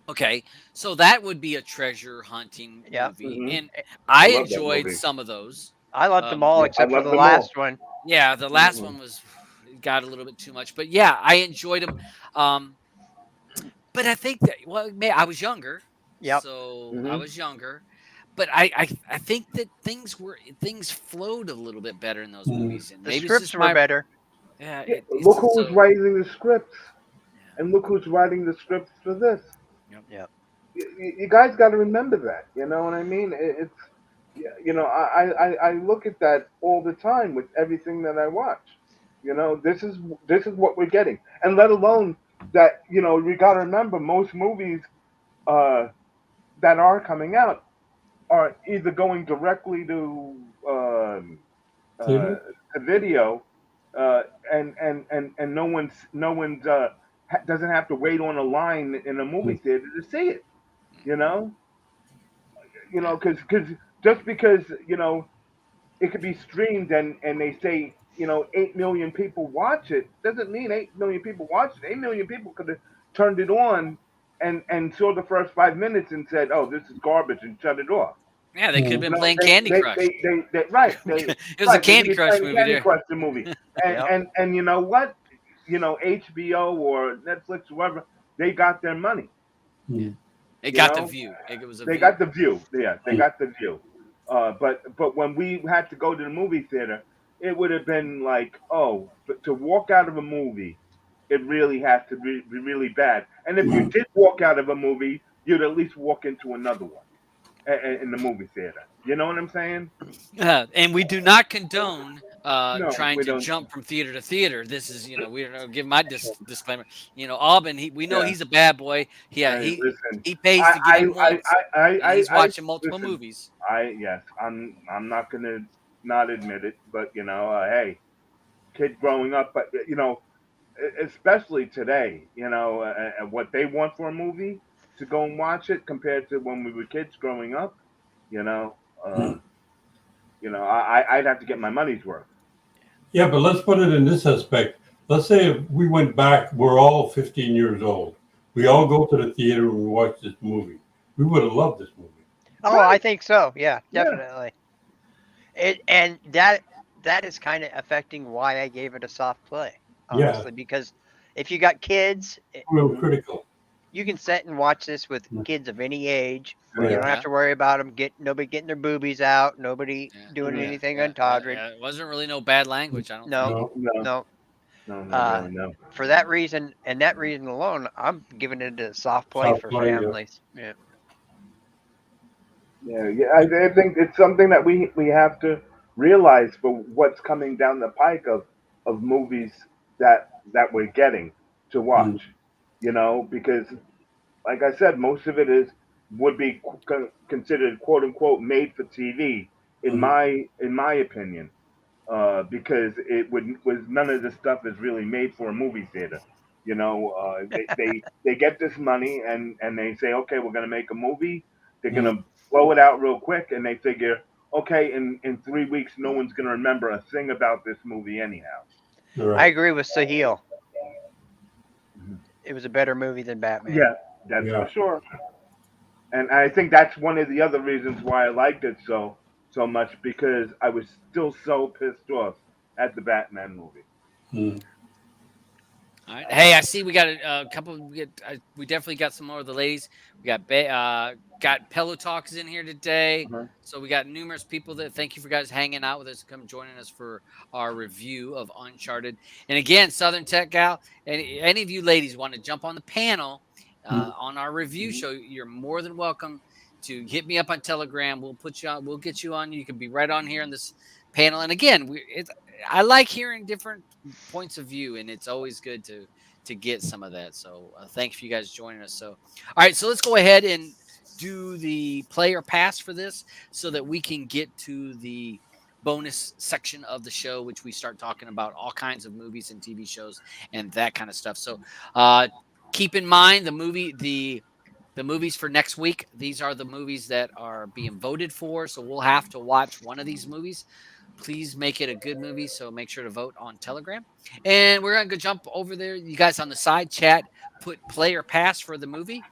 Speaker 1: Okay, so that would be a treasure hunting
Speaker 3: yeah,
Speaker 1: movie,
Speaker 2: Mhm.
Speaker 1: and
Speaker 2: I
Speaker 1: I
Speaker 2: love that
Speaker 1: enjoyed
Speaker 2: movie.
Speaker 1: some of those.
Speaker 3: I loved them all
Speaker 2: Yeah, I
Speaker 3: except for
Speaker 2: love
Speaker 3: the
Speaker 2: them all.
Speaker 3: last one.
Speaker 1: Yeah, the last
Speaker 2: Mhm.
Speaker 1: one was got a little bit too much, but yeah, I enjoyed them. Um, but I think that I was younger,
Speaker 3: Yep.
Speaker 1: so I
Speaker 2: Mhm.
Speaker 1: was younger. But I think that things flowed a little bit better in those
Speaker 4: Mhm.
Speaker 1: movies, and
Speaker 3: The
Speaker 1: maybe it's
Speaker 3: scripts
Speaker 1: just
Speaker 3: were
Speaker 1: my
Speaker 3: better.
Speaker 1: yeah.
Speaker 2: Yeah,
Speaker 1: It's
Speaker 2: look who was
Speaker 1: so
Speaker 2: writing the scripts,
Speaker 1: yeah.
Speaker 2: and look who's writing the scripts for this.
Speaker 1: Yep.
Speaker 3: Yep.
Speaker 2: You guys got to remember that. You know what I mean? It's I look at that all the time with everything that I watch. This is what we're getting, and let alone that we got to remember most movies uh, that are coming out are either going directly uh,
Speaker 4: Theater?
Speaker 2: to video, uh, and no one's doesn't have to wait on a line in a movie theater to see it. You know,
Speaker 1: Yeah.
Speaker 2: because just because it could be streamed and they say 8 million people watch it doesn't mean 8 million people watch it. 8 million people could have turned it on and saw the first 5 minutes and said, "Oh, this is garbage," and shut it off.
Speaker 1: Yeah, they could have
Speaker 4: Mm.
Speaker 1: been
Speaker 2: You know,
Speaker 1: playing Candy Crush.
Speaker 2: right,
Speaker 1: It was a
Speaker 2: they could
Speaker 1: Candy
Speaker 2: be
Speaker 1: Crush
Speaker 2: playing
Speaker 1: movie
Speaker 2: Candy
Speaker 1: there.
Speaker 2: Crush the movie,
Speaker 3: Yep.
Speaker 2: and you know what, HBO or Netflix, whoever, they got their money.
Speaker 4: Mm.
Speaker 1: It
Speaker 2: You
Speaker 1: got the
Speaker 2: know,
Speaker 1: view. It was a
Speaker 2: they
Speaker 1: view.
Speaker 2: got the view. Yeah, they
Speaker 4: Mm.
Speaker 2: got the view. But when we had to go to the movie theater, it would have been like, oh, but to walk out of a movie, it really has to be really bad. And if you did walk out of a movie, you'd at least walk into another one in the movie theater. You know what I'm saying?
Speaker 1: And we do not condone
Speaker 2: No,
Speaker 1: trying
Speaker 2: we
Speaker 1: to
Speaker 2: don't.
Speaker 1: jump from theater to theater. This is, we don't give my disclaimer. Auburn, we know
Speaker 2: Yeah.
Speaker 1: he's a bad boy. Yeah,
Speaker 2: I listen.
Speaker 1: he pays
Speaker 2: I
Speaker 1: to get points, and he's
Speaker 2: I
Speaker 1: watching multiple
Speaker 2: listen.
Speaker 1: movies.
Speaker 2: Yes, I'm not gonna not admit it, but hey, kid growing up, but especially today, and what they want for a movie to go and watch it compared to when we were kids growing up, you know, uh,
Speaker 4: Mm.
Speaker 2: I'd have to get my money's worth.
Speaker 4: Yeah, but let's put it in this aspect. Let's say if we went back, we're all 15 years old. We all go to the theater and we watch this movie. We would have loved this movie.
Speaker 3: Oh, I
Speaker 2: Right?
Speaker 3: think so. Yeah,
Speaker 2: Yeah.
Speaker 3: definitely. And that is kind of affecting why I gave it a soft play,
Speaker 4: Yeah,
Speaker 3: honestly, because if you got kids,
Speaker 4: real
Speaker 2: Mhm.
Speaker 4: critical.
Speaker 3: you can sit and watch this with
Speaker 4: Mm.
Speaker 3: kids of any age. You
Speaker 4: Yeah.
Speaker 3: don't have
Speaker 1: Yeah,
Speaker 3: to worry about them nobody getting their boobies out, nobody
Speaker 1: yeah,
Speaker 3: doing
Speaker 2: Mhm.
Speaker 1: yeah,
Speaker 3: anything
Speaker 1: yeah, yeah,
Speaker 3: untoward.
Speaker 1: yeah. It wasn't really no bad language, I don't
Speaker 3: No,
Speaker 1: think.
Speaker 4: No.
Speaker 2: No,
Speaker 3: no.
Speaker 2: no, not
Speaker 3: Uh,
Speaker 2: really. No.
Speaker 3: for that reason and that reason alone, I'm giving it a soft play
Speaker 4: Soft
Speaker 3: for
Speaker 4: play. Yeah.
Speaker 3: families. Yeah.
Speaker 2: Yeah, yeah. I think it's something that we have to realize for what's coming down the pike of movies that we're getting to
Speaker 4: Mm.
Speaker 2: watch. Because like I said, most of it is would be considered quote unquote made for TV
Speaker 4: Mm.
Speaker 2: in my opinion, because it would was none of this stuff is really made for a movie theater. They get this money and they say, okay, we're gonna make a movie. They're
Speaker 4: Mm.
Speaker 2: gonna blow it out real quick, and they figure, okay, in 3 weeks, no one's gonna remember a thing about this movie anyhow.
Speaker 4: You're
Speaker 3: I
Speaker 4: right.
Speaker 3: agree with Sahil.
Speaker 2: Mhm.
Speaker 3: It was a better movie than Batman.
Speaker 2: Yeah, that's for
Speaker 4: Yeah.
Speaker 2: sure. And I think that's one of the other reasons why I liked it so much, because I was still so pissed off at the Batman movie.
Speaker 4: Mm.
Speaker 1: All right. Hey, I see we got a couple. We definitely got some more of the ladies. We got Pillow Talks in here today.
Speaker 2: Uh-huh.
Speaker 1: So we got numerous people that thank you for guys hanging out with us, come joining us for our review of Uncharted. And again, Southern Tech Gal, any of you ladies want to jump on the panel
Speaker 4: Mm.
Speaker 1: on our review
Speaker 2: Mhm.
Speaker 1: show, you're more than welcome to hit me up on Telegram. We'll put you on. We'll get you on. You can be right on here in this panel. And again, I like hearing different points of view, and it's always good to get some of that. So thanks for you guys joining us. So all right, so let's go ahead and do the player pass for this so that we can get to the bonus section of the show, which we start talking about all kinds of movies and TV shows and that kind of stuff. So keep in mind the movies for next week. These are the movies that are being voted for. So we'll have to watch one of these movies. Please make it a good movie. So make sure to vote on Telegram. And we're going to go jump over there. You guys on the side chat, put play or pass for the movie.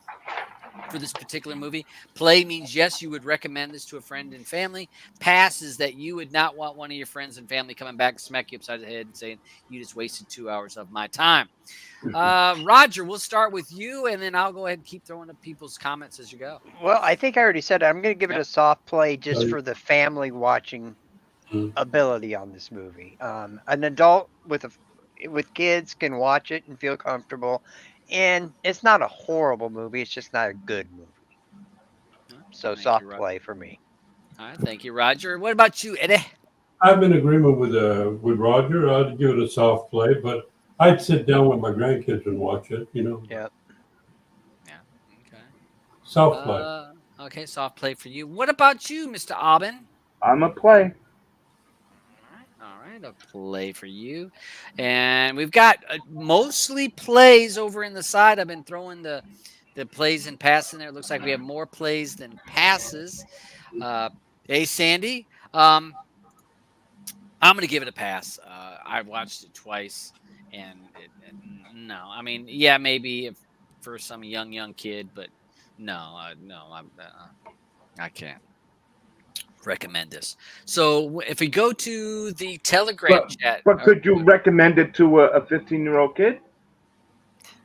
Speaker 1: For this particular movie, play means yes, you would recommend this to a friend and family. Pass is that you would not want one of your friends and family coming back, smack you upside the head, and saying you just wasted 2 hours of my time. Roger, we'll start with you, and then I'll go ahead and keep throwing up people's comments as you go.
Speaker 3: Well, I think I already said it. I'm going to give it
Speaker 1: Yep.
Speaker 3: a soft play just
Speaker 4: Sorry.
Speaker 3: for the family watching
Speaker 4: Mm.
Speaker 3: ability on this movie. An adult with kids can watch it and feel comfortable, and it's not a horrible movie. It's just not a good movie. So
Speaker 1: Thank you,
Speaker 3: soft
Speaker 1: Roger.
Speaker 3: play for me.
Speaker 1: All right, thank you, Roger. What about you, Eddie?
Speaker 4: I'm in agreement with Roger. I'd give it a soft play, but I'd sit down with my grandkids and watch it.
Speaker 3: Yeah.
Speaker 1: Yeah. Okay.
Speaker 4: Soft play.
Speaker 1: Okay, soft play for you. What about you, Mr. Aubin?
Speaker 2: I'm a play.
Speaker 1: All right, a play for you. And we've got mostly plays over in the side. I've been throwing the plays and passing there. It looks like we have more plays than passes. Hey, Sandy, I'm going to give it a pass. I watched it twice, and no, I mean, yeah, maybe if for some young kid, but no, I can't recommend this. So if we go to the Telegram
Speaker 2: But
Speaker 1: chat,
Speaker 2: but could you recommend it to a 15-year-old kid?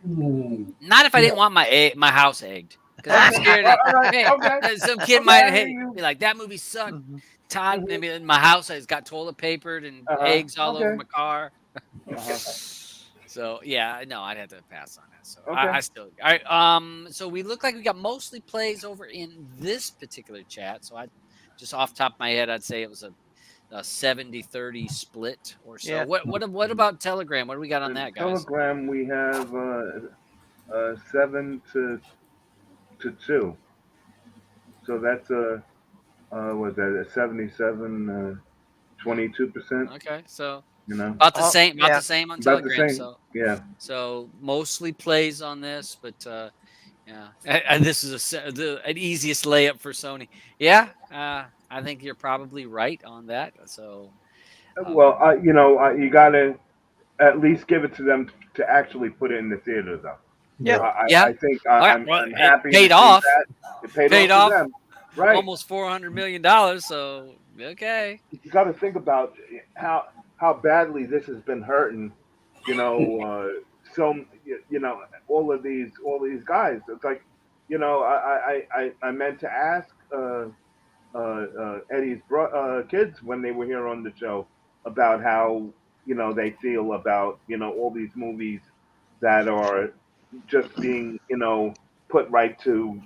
Speaker 1: not if I
Speaker 4: Yeah.
Speaker 1: didn't want my house egged, because I'm
Speaker 2: Okay.
Speaker 1: scared
Speaker 2: All
Speaker 1: that
Speaker 2: right.
Speaker 1: hey,
Speaker 2: Okay.
Speaker 1: some kid
Speaker 2: Okay.
Speaker 1: might
Speaker 2: I hear you.
Speaker 1: be like that movie sucked.
Speaker 3: Mhm.
Speaker 1: Todd,
Speaker 2: Mhm.
Speaker 1: maybe in my house has got toilet papered and eggs all over
Speaker 2: Okay.
Speaker 1: my car.
Speaker 2: Uh-huh.
Speaker 1: So yeah, no, I'd have to pass on that. So
Speaker 2: Okay.
Speaker 1: I still all right. So we look like we got mostly plays over in this particular chat. So I just off the top of my head, I'd say it was a 70-30 split or so.
Speaker 3: Yeah.
Speaker 1: What about Telegram? What do we got on
Speaker 2: The
Speaker 1: that, guys?
Speaker 2: Telegram we have 7-2. So that's was that a 77 22%?
Speaker 1: Okay, so
Speaker 2: You know,
Speaker 1: about the
Speaker 3: Oh,
Speaker 1: same, about
Speaker 3: yeah.
Speaker 1: the same on
Speaker 2: about the
Speaker 1: Telegram.
Speaker 2: same.
Speaker 1: So
Speaker 2: Yeah.
Speaker 1: mostly plays on this, but yeah, and this is an easiest layup for Sony. Yeah, I think you're probably right on that. So
Speaker 2: Well,
Speaker 1: um,
Speaker 2: you gotta at least give it to them to actually put it in the theater, though.
Speaker 3: Yeah.
Speaker 4: Yeah.
Speaker 1: yeah,
Speaker 2: I think
Speaker 1: all right.
Speaker 2: I'm
Speaker 1: Well,
Speaker 2: I'm
Speaker 1: it
Speaker 2: happy to
Speaker 1: paid
Speaker 2: see
Speaker 1: off.
Speaker 2: that it paid
Speaker 1: Paid
Speaker 2: off for
Speaker 1: off
Speaker 2: them. Right.
Speaker 1: almost $400 million. So okay.
Speaker 2: You got to think about how badly this has been hurting. You know, so all these guys. It's like, I meant to ask Eddie's kids when they were here on the show about how they feel about all these movies that are just being put right to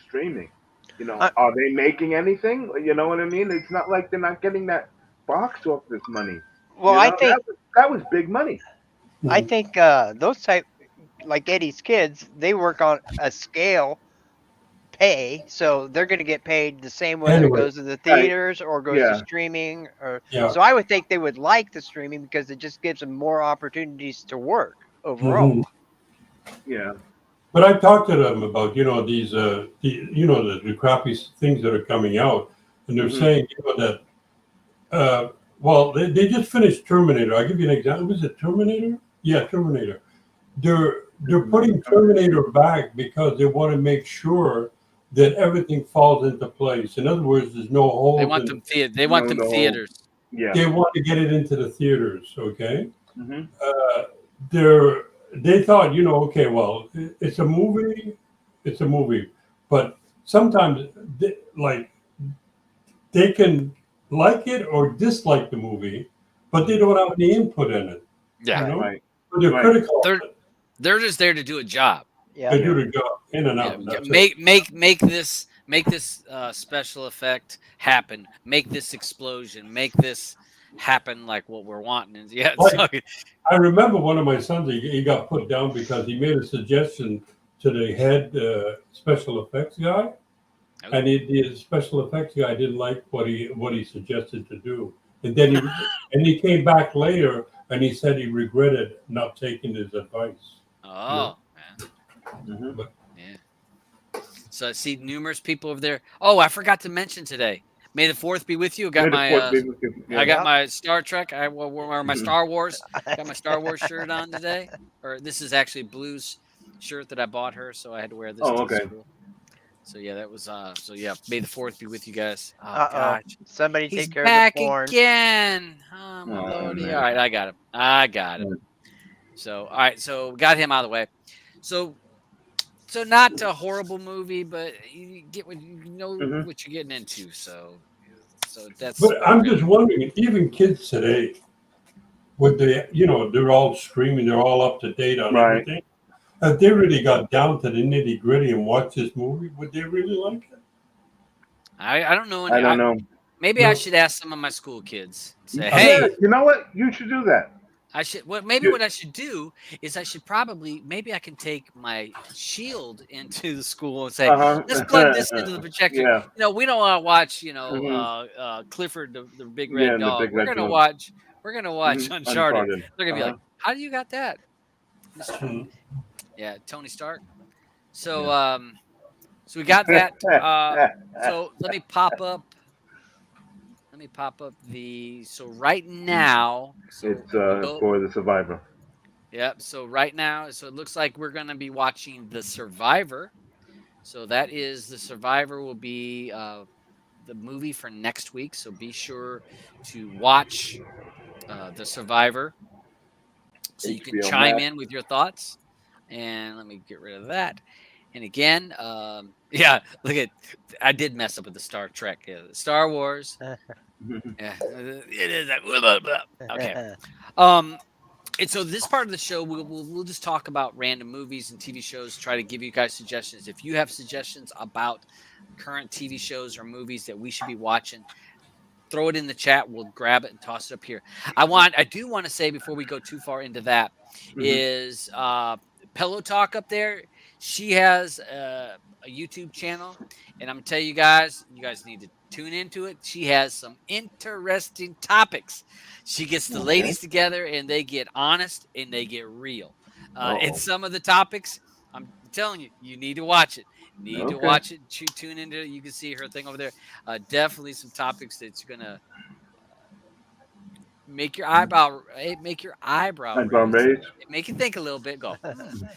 Speaker 2: streaming.
Speaker 3: I,
Speaker 2: Are they making anything? You know what I mean? It's not like they're not getting that box office money.
Speaker 3: well, I think
Speaker 2: That was big money.
Speaker 3: I
Speaker 4: Mhm.
Speaker 3: think those type like Eddie's kids, they work on a scale pay, so they're going to get paid the same whether it
Speaker 4: Anyway,
Speaker 3: goes to the
Speaker 2: Right?
Speaker 3: theaters or goes to
Speaker 2: Yeah.
Speaker 3: streaming. Or
Speaker 4: yeah.
Speaker 3: so I would think they would like the streaming because it just gives them more opportunities to work overall.
Speaker 4: Mhm.
Speaker 2: Yeah.
Speaker 4: But I talked to them about these the crappy things that are coming out, and they're
Speaker 2: Hmm.
Speaker 4: saying that well they just finished Terminator. I'll give you an example. Was it Terminator? Yeah, Terminator. They're putting Terminator back because they want to make sure that everything falls into place. In other words, there's no
Speaker 1: They
Speaker 4: holes
Speaker 1: want
Speaker 4: in.
Speaker 1: them theater. They want
Speaker 2: No,
Speaker 1: them
Speaker 2: the whole.
Speaker 1: theaters.
Speaker 2: Yeah.
Speaker 4: They want to get it into the theaters. Okay.
Speaker 2: Hmm.
Speaker 4: Uh, they're they thought, okay, well, it's a movie, but sometimes they can like it or dislike the movie, but they don't have any input in it,
Speaker 1: Yeah,
Speaker 3: Right.
Speaker 2: Right.
Speaker 4: so they're
Speaker 2: Right.
Speaker 4: critical of
Speaker 1: they're
Speaker 4: it.
Speaker 1: they're just there to do a job.
Speaker 3: Yeah.
Speaker 4: They do the job in and
Speaker 1: Yeah,
Speaker 4: out. That's it.
Speaker 1: make this special effect happen. Make this explosion. Make this happen like what we're wanting. And yeah, so
Speaker 4: Like I remember one of my sons, he got put down because he made a suggestion to the head special effects guy, and the special effects guy didn't like what he suggested to do, and then he came back later and he said he regretted not taking his advice.
Speaker 1: oh man,
Speaker 2: Hmm.
Speaker 4: But
Speaker 1: yeah. So I see numerous people over there. Oh, I forgot to mention today. May the fourth be with you.
Speaker 2: May the fourth be with you.
Speaker 1: I
Speaker 2: Yeah.
Speaker 1: got
Speaker 3: Yep.
Speaker 1: my Star Trek. I wore my
Speaker 2: Mhm.
Speaker 1: Star Wars. Got my Star Wars shirt on today. Or this is actually Blue's shirt that I bought her, so I had to wear this
Speaker 2: Oh,
Speaker 1: to
Speaker 2: okay.
Speaker 1: school. So yeah, that was so yeah. May the fourth be with you guys. Oh
Speaker 3: Uh-oh.
Speaker 1: gosh,
Speaker 3: Somebody
Speaker 1: he's
Speaker 3: take care of the
Speaker 1: back
Speaker 3: porn.
Speaker 1: again. Oh my
Speaker 2: Oh
Speaker 1: lordy!
Speaker 2: man.
Speaker 1: All right, I got him. I got him. So all right, so got him out of the way. So not a horrible movie, but you get what you know
Speaker 2: Hmm.
Speaker 1: what you're getting into. So that's
Speaker 4: but I'm just wondering, even kids today, would they, they're all streaming, they're all up to date on
Speaker 2: Right.
Speaker 4: everything. If they really got down to the nitty gritty and watched this movie, would they really like it?
Speaker 1: I don't know
Speaker 2: I
Speaker 1: any.
Speaker 2: don't know.
Speaker 1: Maybe I should ask some of my school kids. Say,
Speaker 4: I
Speaker 2: Yeah.
Speaker 1: hey,
Speaker 2: You know what? You should do that.
Speaker 1: I should. Maybe
Speaker 2: You,
Speaker 1: what I should do is I should probably maybe I can take my Shield into the school and say,
Speaker 2: uh
Speaker 1: let's plug this
Speaker 2: huh.
Speaker 1: into the projector.
Speaker 2: Yeah.
Speaker 1: We don't want to watch
Speaker 2: Hmm.
Speaker 1: Clifford the big
Speaker 2: Yeah.
Speaker 1: red
Speaker 2: And the
Speaker 1: dog.
Speaker 2: big red dog.
Speaker 1: We're gonna watch Uncharted.
Speaker 2: Uncharted.
Speaker 1: They're gonna be
Speaker 2: Uh
Speaker 1: like, how do you got that, Mister?
Speaker 4: Mhm.
Speaker 1: Yeah, Tony Stark. So
Speaker 2: huh.
Speaker 1: so we got that.
Speaker 2: Yeah.
Speaker 1: So let me pop up. Let me pop up the. So right now, so
Speaker 2: It's
Speaker 1: we go.
Speaker 2: for the survivor.
Speaker 1: Yep. So right now, so it looks like we're going to be watching The Survivor. So that is The Survivor will be the movie for next week. So be sure to watch The Survivor so you can
Speaker 2: HBO
Speaker 1: chime
Speaker 2: Max.
Speaker 1: in with your thoughts. And let me get rid of that. And again, yeah, look at I did mess up with the Star Trek, Star Wars. Yeah, it is. Okay. Um, and so this part of the show, we'll just talk about random movies and TV shows. Try to give you guys suggestions. If you have suggestions about current TV shows or movies that we should be watching, throw it in the chat. We'll grab it and toss it up here. I do want to say before we go too far into that
Speaker 2: Hmm.
Speaker 1: is Pillow Talk up there. She has a YouTube channel, and I'm gonna tell you guys need to tune into it. She has some interesting topics. She gets the
Speaker 2: Okay.
Speaker 1: ladies together, and they get honest and they get real. And
Speaker 2: Uh-oh.
Speaker 1: some of the topics, I'm telling you, you need to watch it. Need to
Speaker 2: Okay.
Speaker 1: watch it. Tune into it. You can see her thing over there. Definitely some topics that's gonna make your eyebrow
Speaker 2: Eyebrow
Speaker 1: raise,
Speaker 2: raise.
Speaker 1: make you think a little bit. Go.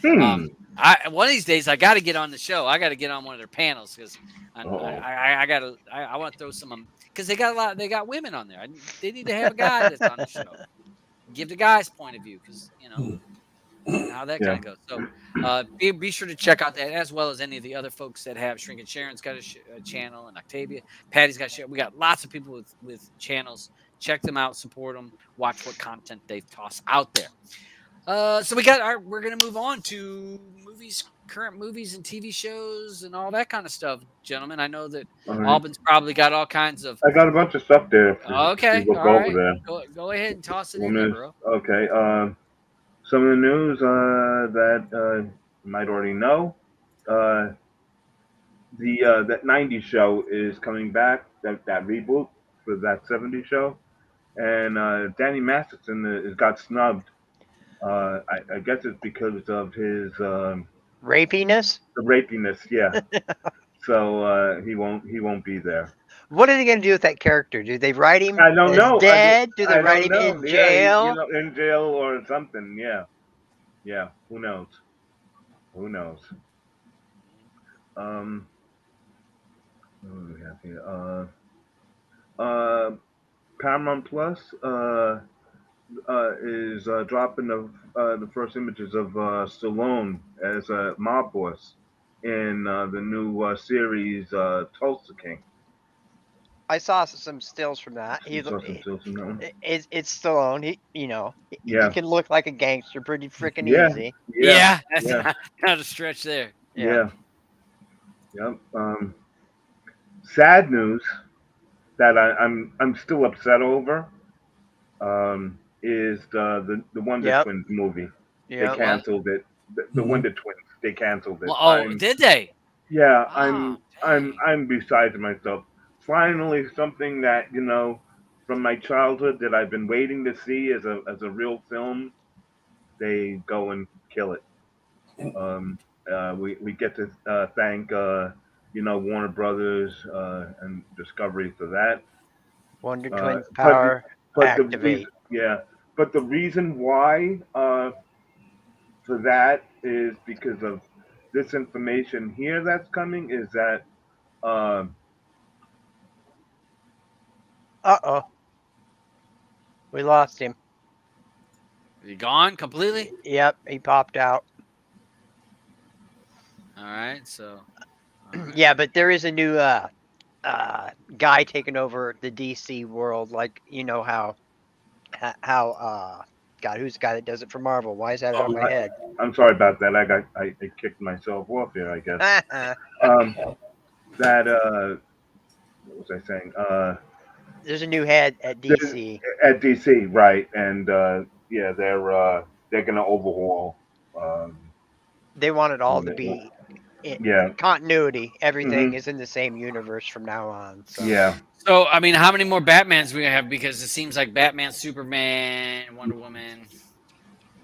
Speaker 2: Hmm.
Speaker 1: I one of these days I got to get on the show. I got to get on one of their panels because
Speaker 2: Uh-oh.
Speaker 1: I want to throw some because they got a lot. They got women on there. They need to have a guy that's on the show. Give the guy's point of view because how that kind
Speaker 2: Yeah.
Speaker 1: of goes. So be sure to check out that as well as any of the other folks that have Shrinking Sharon's got a channel and Octavia. Patty's got we got lots of people with channels. Check them out, support them, watch what content they toss out there. So we're gonna move on to current movies and TV shows and all that kind of stuff, gentlemen. I know that
Speaker 2: All right.
Speaker 1: Albin's probably got all kinds of.
Speaker 2: I got a bunch of stuff there to
Speaker 1: Okay,
Speaker 2: look
Speaker 1: all
Speaker 2: over
Speaker 1: right,
Speaker 2: there.
Speaker 1: go ahead and toss it in there,
Speaker 2: Women's,
Speaker 1: bro.
Speaker 2: okay. Some of the news that you might already know. Uh, the that '90s show is coming back. That reboot for that '70s show, and Danny Masterson has got snubbed. I guess it's because of his
Speaker 3: Rapiness?
Speaker 2: the rapiness. Yeah. So he won't be there.
Speaker 3: What are they going to do with that character? Do they write him
Speaker 2: I don't
Speaker 3: as
Speaker 2: know.
Speaker 3: dead? Do they
Speaker 2: I
Speaker 3: write
Speaker 2: don't
Speaker 3: him
Speaker 2: know.
Speaker 3: in
Speaker 2: Yeah,
Speaker 3: jail?
Speaker 2: in jail or something. Yeah, yeah. Who knows? Who knows? Um, what do we have here? Paramount Plus is dropping the first images of Stallone as a mob boss in the new series Tulsa King.
Speaker 3: I saw some stills from that.
Speaker 2: You saw some stills from that one?
Speaker 3: It's Stallone. He
Speaker 2: Yeah,
Speaker 3: can look like a gangster pretty freaking
Speaker 2: yeah,
Speaker 3: easy.
Speaker 2: yeah,
Speaker 1: Yeah, that's
Speaker 2: yeah,
Speaker 1: not a stretch there.
Speaker 3: Yeah.
Speaker 2: yeah. Yep. Sad news that I'm still upset over is the Wonder
Speaker 3: Yep.
Speaker 2: Twins movie. They
Speaker 3: Yeah.
Speaker 2: canceled it. The Wonder Twins. They canceled it.
Speaker 1: Well, oh, did they?
Speaker 2: Yeah.
Speaker 1: Oh, dang.
Speaker 2: I'm beside myself. Finally, something that from my childhood that I've been waiting to see as a real film. They go and kill it. We get to thank Warner Brothers and Discovery for that.
Speaker 3: Wonder
Speaker 2: Uh,
Speaker 3: Twins
Speaker 2: but
Speaker 3: power
Speaker 2: but the
Speaker 3: activate.
Speaker 2: reason, yeah, but the reason why for that is because of this information here that's coming is that um,
Speaker 3: Uh-oh. We lost him.
Speaker 1: Is he gone completely?
Speaker 3: Yep, he popped out.
Speaker 1: All right, so. All right.
Speaker 3: Yeah, but there is a new guy taking over the DC world, like how God, who's the guy that does it for Marvel? Why is that out of my head?
Speaker 2: I'm sorry about that. I kicked myself off here. I guess that what was I saying?
Speaker 3: There's a new head at DC.
Speaker 2: At DC, right? And yeah, they're gonna overhaul. Um,
Speaker 3: They want it all to be
Speaker 2: yeah.
Speaker 3: continuity. Everything
Speaker 2: Mhm.
Speaker 3: is in the same universe from now on. So.
Speaker 2: Yeah.
Speaker 1: So, I mean, how many more Batmans we have? Because it seems like Batman, Superman, Wonder Woman.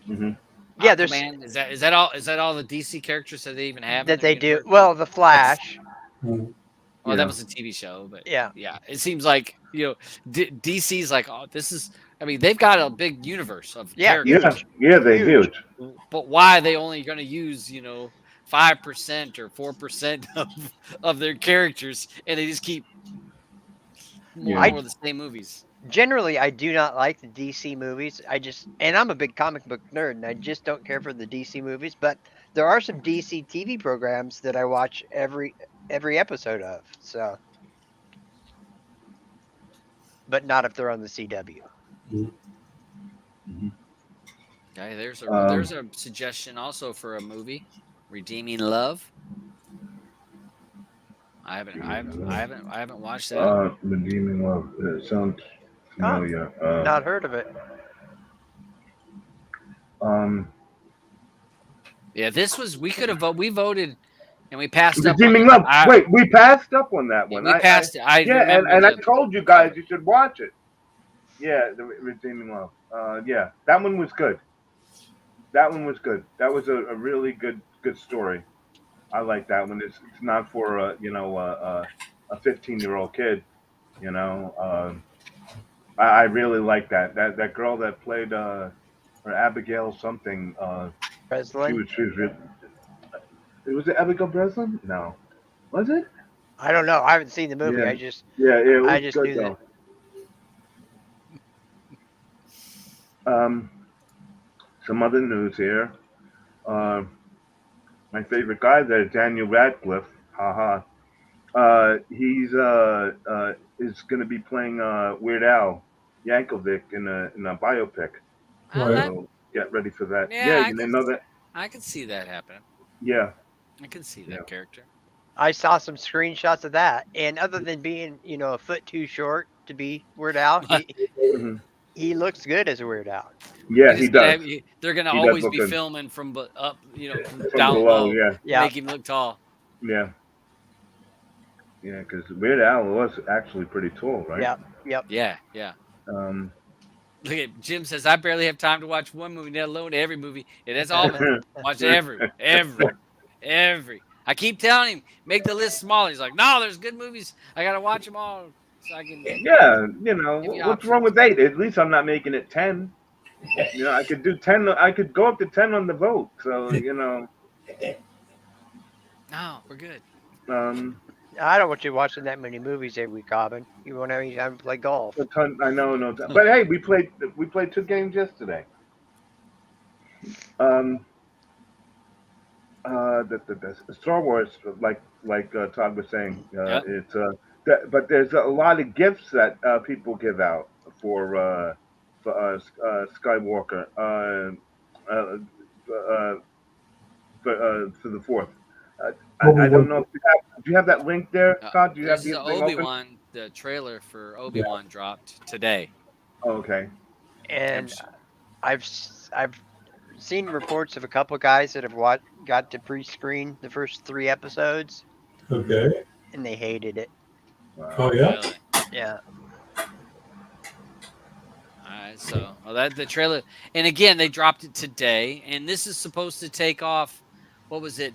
Speaker 2: Hmm.
Speaker 3: Yeah, there's
Speaker 1: Aquaman. Is that all? Is that all the DC characters that they even have?
Speaker 3: that
Speaker 1: in their
Speaker 3: they do.
Speaker 1: universe?
Speaker 3: Well, the Flash.
Speaker 1: Well,
Speaker 2: Yeah.
Speaker 1: that was a TV show, but
Speaker 3: Yeah.
Speaker 1: it seems like DC's like, oh, this is I mean, they've got a big universe of
Speaker 3: Yeah,
Speaker 1: characters.
Speaker 2: Yeah, they're
Speaker 3: Huge.
Speaker 2: huge.
Speaker 1: But why are they only going to use 5% or 4% of their characters, and they just keep more and
Speaker 2: Yeah.
Speaker 1: more of the same movies?
Speaker 3: Generally, I do not like the DC movies. And I'm a big comic book nerd, and I just don't care for the DC movies. But there are some DC TV programs that I watch every episode of. So, but not if they're on the CW.
Speaker 1: Okay,
Speaker 2: Um,
Speaker 1: there's a suggestion also for a movie, Redeeming Love. I haven't watched that.
Speaker 2: Redeeming Love. It sounds
Speaker 3: Oh,
Speaker 2: familiar.
Speaker 3: not heard of it.
Speaker 2: Um,
Speaker 1: Yeah, we voted and we passed up on
Speaker 2: Redeeming
Speaker 1: it.
Speaker 2: Love. Wait, we passed up on that one.
Speaker 1: We passed it. I
Speaker 2: Yeah,
Speaker 1: remember
Speaker 2: and I
Speaker 1: the
Speaker 2: told you guys you should watch it. Yeah, the Redeeming Love. Yeah, that one was good. That one was good. That was a really good story. I like that one. It's not for a 15-year-old kid. You know, I really like that girl that played or Abigail something. She
Speaker 3: Breslin?
Speaker 2: was really, was it Abigail Breslin? No, was it?
Speaker 3: I don't know. I haven't seen the movie.
Speaker 2: Yeah,
Speaker 3: I just
Speaker 2: it
Speaker 3: I
Speaker 2: was
Speaker 3: just
Speaker 2: good
Speaker 3: knew that.
Speaker 2: though. Some other news here. Uh, my favorite guy there, Daniel Radcliffe. Haha. He's is going to be playing Weird Al Yankovic in a biopic.
Speaker 4: Right.
Speaker 2: So get ready for that.
Speaker 1: Yeah,
Speaker 2: Yeah, you didn't know that?
Speaker 1: I can see that happening.
Speaker 2: Yeah,
Speaker 1: I can see
Speaker 2: Yeah.
Speaker 1: that character.
Speaker 3: I saw some screenshots of that, and other than being a foot too short to be Weird Al,
Speaker 2: Mhm.
Speaker 3: he looks good as a Weird Al.
Speaker 2: Yeah,
Speaker 1: He's
Speaker 2: he
Speaker 1: gonna
Speaker 2: does.
Speaker 1: they're gonna
Speaker 2: He does
Speaker 1: always
Speaker 2: look
Speaker 1: be
Speaker 2: good.
Speaker 1: filming from up, from
Speaker 2: From
Speaker 1: down
Speaker 2: below,
Speaker 1: low,
Speaker 2: yeah,
Speaker 3: Yeah,
Speaker 1: make him look tall.
Speaker 2: yeah, yeah. Because Weird Al was actually pretty tall, right?
Speaker 3: yep.
Speaker 1: Yeah.
Speaker 2: Um,
Speaker 1: Look at Jim says I barely have time to watch one movie, let alone every movie. And that's all. Watch every. I keep telling him make the list smaller. He's like, no, there's good movies. I gotta watch them all so I can.
Speaker 2: yeah,
Speaker 1: Give you
Speaker 2: what's wrong
Speaker 1: options.
Speaker 2: with 8? At least I'm not making it 10. I could do 10. I could go up to 10 on the vote. So
Speaker 1: No, we're good.
Speaker 3: I don't want you watching that many movies every week, Cobbin. You won't have any time to play golf.
Speaker 2: a ton, I know, no, but hey, we played 2 games yesterday. Um, the Star Wars, like Todd was saying,
Speaker 1: Yep.
Speaker 2: it's but there's a lot of gifts that people give out for Skywalker uh, uh, for the 4th. I don't know if do you have that link there, Todd? Do you have
Speaker 1: This is
Speaker 2: the thing open?
Speaker 1: Obi-Wan. The trailer for Obi-Wan dropped today.
Speaker 2: Oh, okay.
Speaker 3: And I've seen reports of a couple of guys that have got to pre-screen the first 3 episodes,
Speaker 4: Okay.
Speaker 3: and they hated it.
Speaker 2: Wow.
Speaker 4: Oh yeah.
Speaker 1: Really.
Speaker 3: Yeah,
Speaker 1: Alright, so that the trailer, and again they dropped it today, and this is supposed to take off. What was it?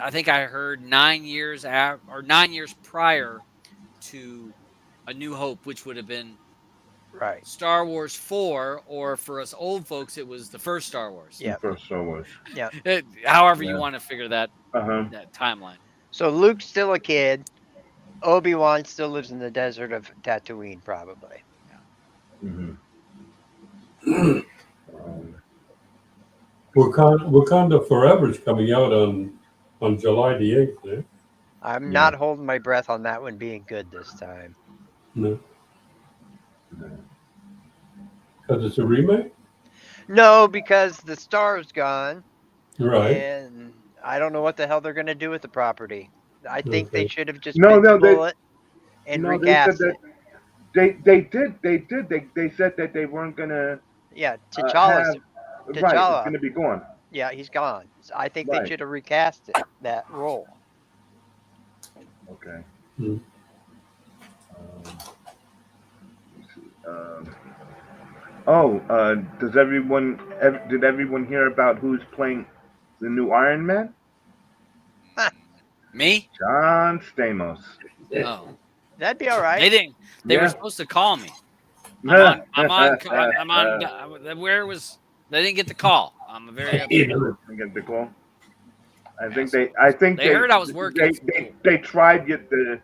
Speaker 1: I think I heard 9 years out or 9 years prior to A New Hope, which would have been
Speaker 3: right.
Speaker 1: Star Wars 4, or for us old folks, it was the first Star Wars.
Speaker 3: Yeah.
Speaker 2: First Star Wars.
Speaker 1: However you
Speaker 2: Yeah.
Speaker 1: want to figure that
Speaker 2: Uh-huh.
Speaker 1: timeline.
Speaker 3: So Luke's still a kid. Obi-Wan still lives in the desert of Tatooine, probably.
Speaker 2: Mm-hmm.
Speaker 4: Wakanda Forever is coming out on July the 8th. Eh?
Speaker 3: I'm
Speaker 2: Yeah.
Speaker 3: not holding my breath on that one being good this time.
Speaker 4: No. Because it's a remake,
Speaker 3: No, because the star's gone,
Speaker 4: right?
Speaker 3: and I don't know what the hell they're going to do with the property. I think they
Speaker 4: Okay.
Speaker 3: should have just
Speaker 2: No,
Speaker 3: bit
Speaker 2: no,
Speaker 3: the
Speaker 2: they-
Speaker 3: bullet and
Speaker 2: No, they said
Speaker 3: recast
Speaker 2: that
Speaker 3: it.
Speaker 2: they did. They said that they weren't gonna
Speaker 3: Yeah,
Speaker 2: have
Speaker 3: T'Challa's.
Speaker 2: right. It's
Speaker 3: T'Challa.
Speaker 2: gonna be gone.
Speaker 3: Yeah, he's gone. So I think they
Speaker 2: Right.
Speaker 3: should have recast that role.
Speaker 2: Okay.
Speaker 4: Hmm.
Speaker 2: Does did everyone hear about who's playing the new Iron Man?
Speaker 1: Me?
Speaker 2: John Stamos.
Speaker 1: Oh,
Speaker 3: That'd be all right.
Speaker 1: they didn't. They were
Speaker 2: Yeah.
Speaker 1: supposed to call me. I'm on. I'm on. Where was? They didn't get the call. I'm very upset.
Speaker 2: I get the call.
Speaker 1: Assholes.
Speaker 2: I think
Speaker 1: They heard I was working at school.
Speaker 2: they tried to get the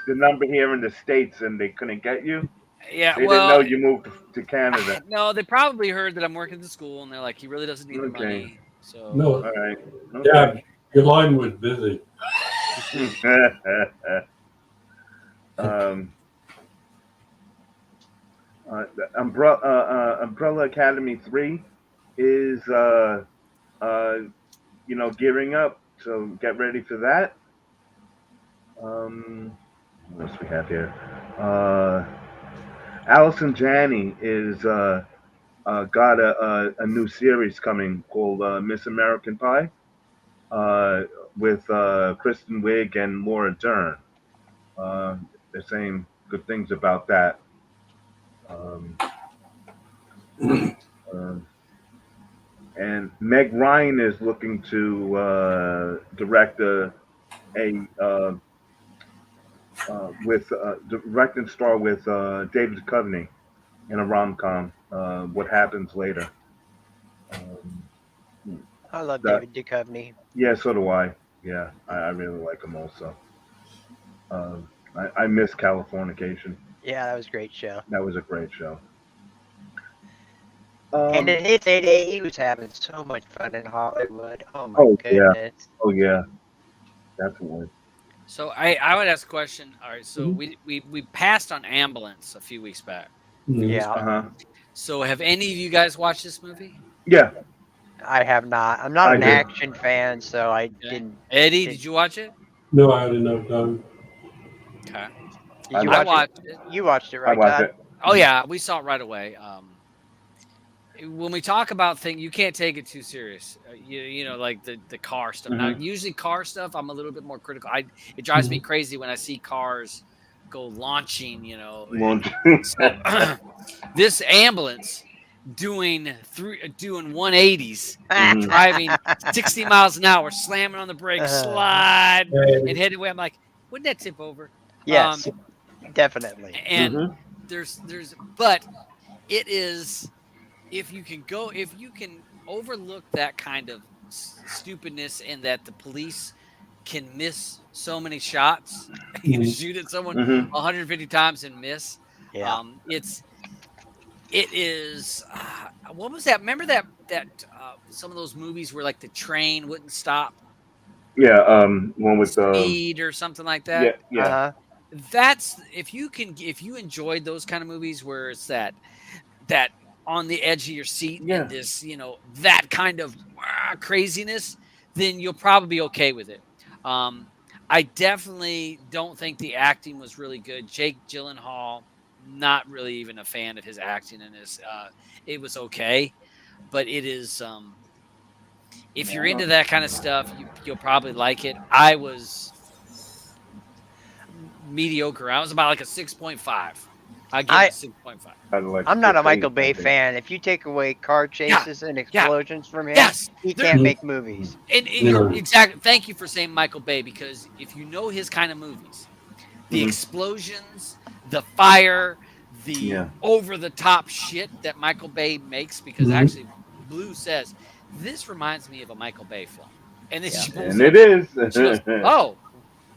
Speaker 2: number here in the States and they couldn't get you.
Speaker 1: Yeah,
Speaker 2: They didn't know
Speaker 1: well,
Speaker 2: you moved to Canada.
Speaker 1: no, they probably heard that I'm working at the school, and they're like, he really doesn't need the
Speaker 2: Okay.
Speaker 1: money. So
Speaker 4: No,
Speaker 2: All right.
Speaker 4: yeah,
Speaker 2: Okay.
Speaker 4: your line was busy.
Speaker 2: um, the Umbrella Academy 3 is gearing up, so get ready for that. What else we have here? Allison Janney is got a new series coming called Miss American Pie with Kristen Wiig and Laura Dern. They're saying good things about that. Um, and Meg Ryan is looking to direct direct and star with David Duchovny in a rom com. What happens later?
Speaker 3: I love
Speaker 2: That-
Speaker 3: David Duchovny.
Speaker 2: Yeah, so do I. Yeah, I really like him also. I miss Californication.
Speaker 3: Yeah, that was a great show.
Speaker 2: That was a great show.
Speaker 3: And in his heyday, he was having so much fun in Hollywood. Oh my
Speaker 2: Oh, yeah.
Speaker 3: goodness.
Speaker 2: Oh yeah, definitely.
Speaker 1: So I would ask a question. All right, so
Speaker 2: Mhm.
Speaker 1: we passed on Ambulance a few weeks back.
Speaker 3: Yeah,
Speaker 2: Uh-huh.
Speaker 1: So have any of you guys watched this movie?
Speaker 2: Yeah.
Speaker 3: I have not. I'm not
Speaker 2: I
Speaker 3: an
Speaker 2: did.
Speaker 3: action fan, so I didn't.
Speaker 1: Eddie, did you watch it?
Speaker 4: No, I didn't have time.
Speaker 1: Okay.
Speaker 3: Did you
Speaker 2: I
Speaker 3: watch
Speaker 1: watched
Speaker 3: it?
Speaker 1: it.
Speaker 3: You watched it,
Speaker 2: I
Speaker 3: right,
Speaker 2: watched
Speaker 3: Todd?
Speaker 2: it.
Speaker 1: Oh yeah, we saw it right away. When we talk about things, you can't take it too serious. You know, like the car stuff. Now, usually car stuff, I'm a little bit more critical. It drives me crazy when I see cars go launching. You know, so, this ambulance doing 180s,
Speaker 2: Mhm.
Speaker 1: driving 60 miles an hour, slamming on the brakes, slide, and heading away. I'm like, wouldn't that tip over?
Speaker 3: Yes, definitely.
Speaker 1: And but it is. If you can overlook that kind of stupidness and that the police can miss so many shots, you shoot at someone 150 times and miss.
Speaker 3: Yeah.
Speaker 1: It is. What was that? Remember that some of those movies where like the train wouldn't stop,
Speaker 2: Yeah. One with
Speaker 1: Speed or something like that.
Speaker 2: yeah.
Speaker 3: Uh-huh.
Speaker 1: That's if you enjoyed those kind of movies where it's that on the edge of your seat
Speaker 2: Yeah.
Speaker 1: and this, that kind of craziness, then you'll probably be okay with it. I definitely don't think the acting was really good. Jake Gyllenhaal, not really even a fan of his acting in this. It was okay, but it is. If you're into that kind of stuff, you'll probably like it. I was mediocre. I was about like a 6.5. I give it 6.5.
Speaker 3: I'm not a Michael Bay fan. If you take away car chases and explosions from him, he can't make movies.
Speaker 1: And exactly. Thank you for saying Michael Bay, because if you know his kind of movies, the explosions, the fire, the over-the-top shit that Michael Bay makes, because actually Blue says, this reminds me of a Michael Bay film. And then she pulls
Speaker 2: it is.
Speaker 1: She goes, oh.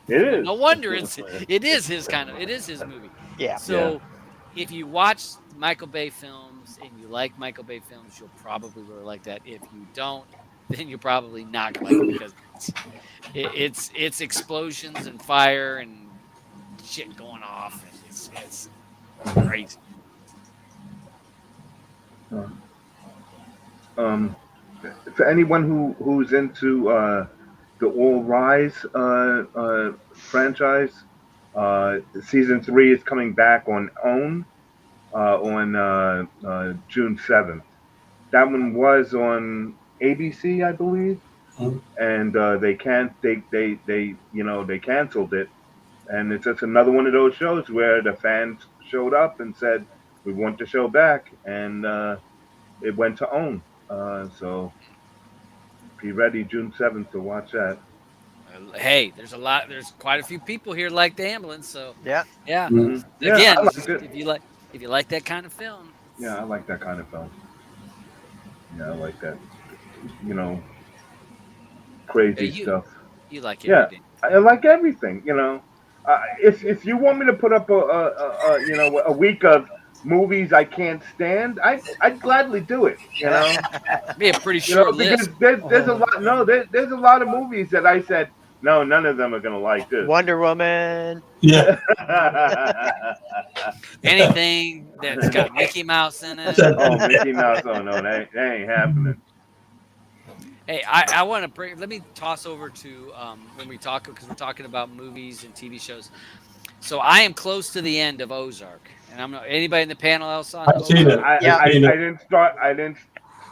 Speaker 2: It is.
Speaker 1: No wonder it is his movie.
Speaker 3: Yeah.
Speaker 1: So if you watch Michael Bay films and you like Michael Bay films, you'll probably really like that. If you don't, then you're probably not going to like it, because it's explosions and fire and shit going off. And it's crazy.
Speaker 2: For anyone who's into the All Rise franchise, season 3 is coming back on OWN on June 7th. That one was on ABC, I believe, and they canceled it, and it's just another one of those shows where the fans showed up and said, we want the show back, and it went to OWN. So be ready June 7th to watch that.
Speaker 1: Hey, there's quite a few people here like the ambulance, so
Speaker 3: yeah.
Speaker 1: Again,
Speaker 2: I like it.
Speaker 1: if you like, If you like that kind of film,
Speaker 2: Yeah, I like that kind of film. Yeah, I like that. You know,
Speaker 1: yeah,
Speaker 2: crazy
Speaker 1: you
Speaker 2: stuff.
Speaker 1: you like
Speaker 2: Yeah,
Speaker 1: everything.
Speaker 2: I like everything. If you want me to put up a week of movies I can't stand, I'd gladly do it.
Speaker 1: Be a pretty short
Speaker 2: Because
Speaker 1: list.
Speaker 2: there's a lot. No, there's a lot of movies that I said no, none of them are gonna like this.
Speaker 3: Wonder Woman.
Speaker 4: Yeah.
Speaker 1: Anything that's got Mickey Mouse in it.
Speaker 2: Oh, Mickey Mouse. Oh no, that ain't happening.
Speaker 1: Hey, I want to bring. Let me toss over to when we talk because we're talking about movies and TV shows. So I am close to the end of Ozark, and I'm not anybody in the panel else on
Speaker 4: I've seen it.
Speaker 1: Ozark.
Speaker 3: Yeah.
Speaker 4: I've seen
Speaker 2: I
Speaker 4: it.
Speaker 2: didn't start. I didn't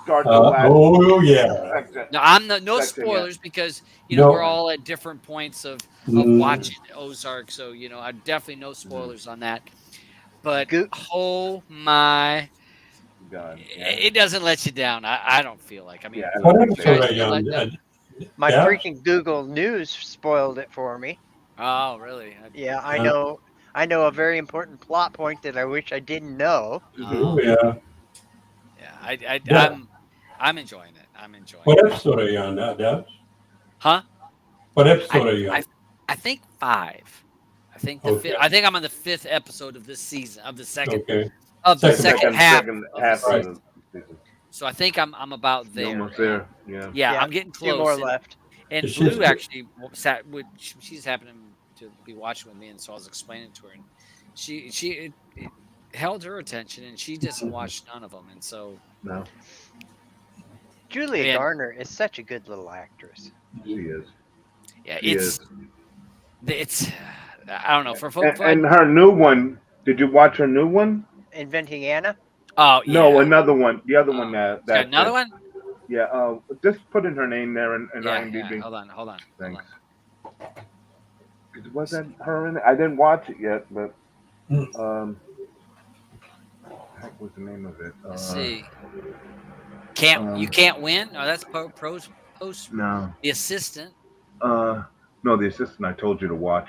Speaker 2: start the last
Speaker 4: Oh yeah.
Speaker 2: section.
Speaker 1: No, I'm no
Speaker 2: Section, yeah.
Speaker 1: spoilers because
Speaker 4: No.
Speaker 1: we're all at different points of
Speaker 4: Mm.
Speaker 1: watching Ozark. So I definitely no spoilers on that. But
Speaker 3: Go-
Speaker 1: oh my,
Speaker 2: God, yeah.
Speaker 1: it doesn't let you down. I don't feel like. I mean,
Speaker 2: Yeah, I
Speaker 4: What
Speaker 2: don't think
Speaker 4: episode
Speaker 2: so.
Speaker 4: are you on?
Speaker 3: My
Speaker 4: Yeah?
Speaker 3: freaking Google News spoiled it for me.
Speaker 1: oh really?
Speaker 3: Yeah, I know a very important plot point that I wish I didn't know.
Speaker 4: Oh yeah.
Speaker 1: Yeah,
Speaker 4: Yeah.
Speaker 1: I'm enjoying it. I'm enjoying
Speaker 4: What
Speaker 1: it.
Speaker 4: episode are you on now, Dad?
Speaker 1: Huh?
Speaker 4: What episode are you on?
Speaker 1: I think 5. I think the
Speaker 4: Okay.
Speaker 1: fifth, I think I'm on the 5th episode of this season of the second
Speaker 4: Okay.
Speaker 1: of the
Speaker 4: Second
Speaker 1: second half.
Speaker 2: second
Speaker 1: of
Speaker 2: half
Speaker 1: the
Speaker 2: of
Speaker 1: season.
Speaker 2: the season.
Speaker 1: So I think I'm about
Speaker 2: You're
Speaker 1: there.
Speaker 2: almost there. Yeah.
Speaker 1: Yeah,
Speaker 3: Yeah,
Speaker 1: I'm getting
Speaker 3: 2
Speaker 1: close.
Speaker 3: more
Speaker 1: and,
Speaker 3: left.
Speaker 1: and
Speaker 4: It's
Speaker 1: Blue
Speaker 4: just-
Speaker 1: actually sat with. She's happening to be watching with me, and so I was explaining to her, and it held her attention, and she just watched none of them, and so
Speaker 2: No,
Speaker 3: Julia
Speaker 1: Man.
Speaker 3: Garner is such a good little actress.
Speaker 2: she is.
Speaker 1: yeah,
Speaker 2: She
Speaker 1: it's I don't know for
Speaker 2: And,
Speaker 1: folks.
Speaker 2: and her new one. Did you watch her new one?
Speaker 3: Inventing Anna.
Speaker 1: Oh yeah,
Speaker 2: No, another one. The other one
Speaker 1: Got
Speaker 2: that
Speaker 1: another one.
Speaker 2: Yeah. Just put in her name there in
Speaker 1: Yeah,
Speaker 2: IMDb.
Speaker 1: hold on.
Speaker 2: Thanks. Was that her in it? I didn't watch it yet, but what was the name of it?
Speaker 1: Let's see. You
Speaker 2: um,
Speaker 1: can't win? Oh, that's post
Speaker 2: No.
Speaker 1: the assistant.
Speaker 2: No, the assistant I told you to watch.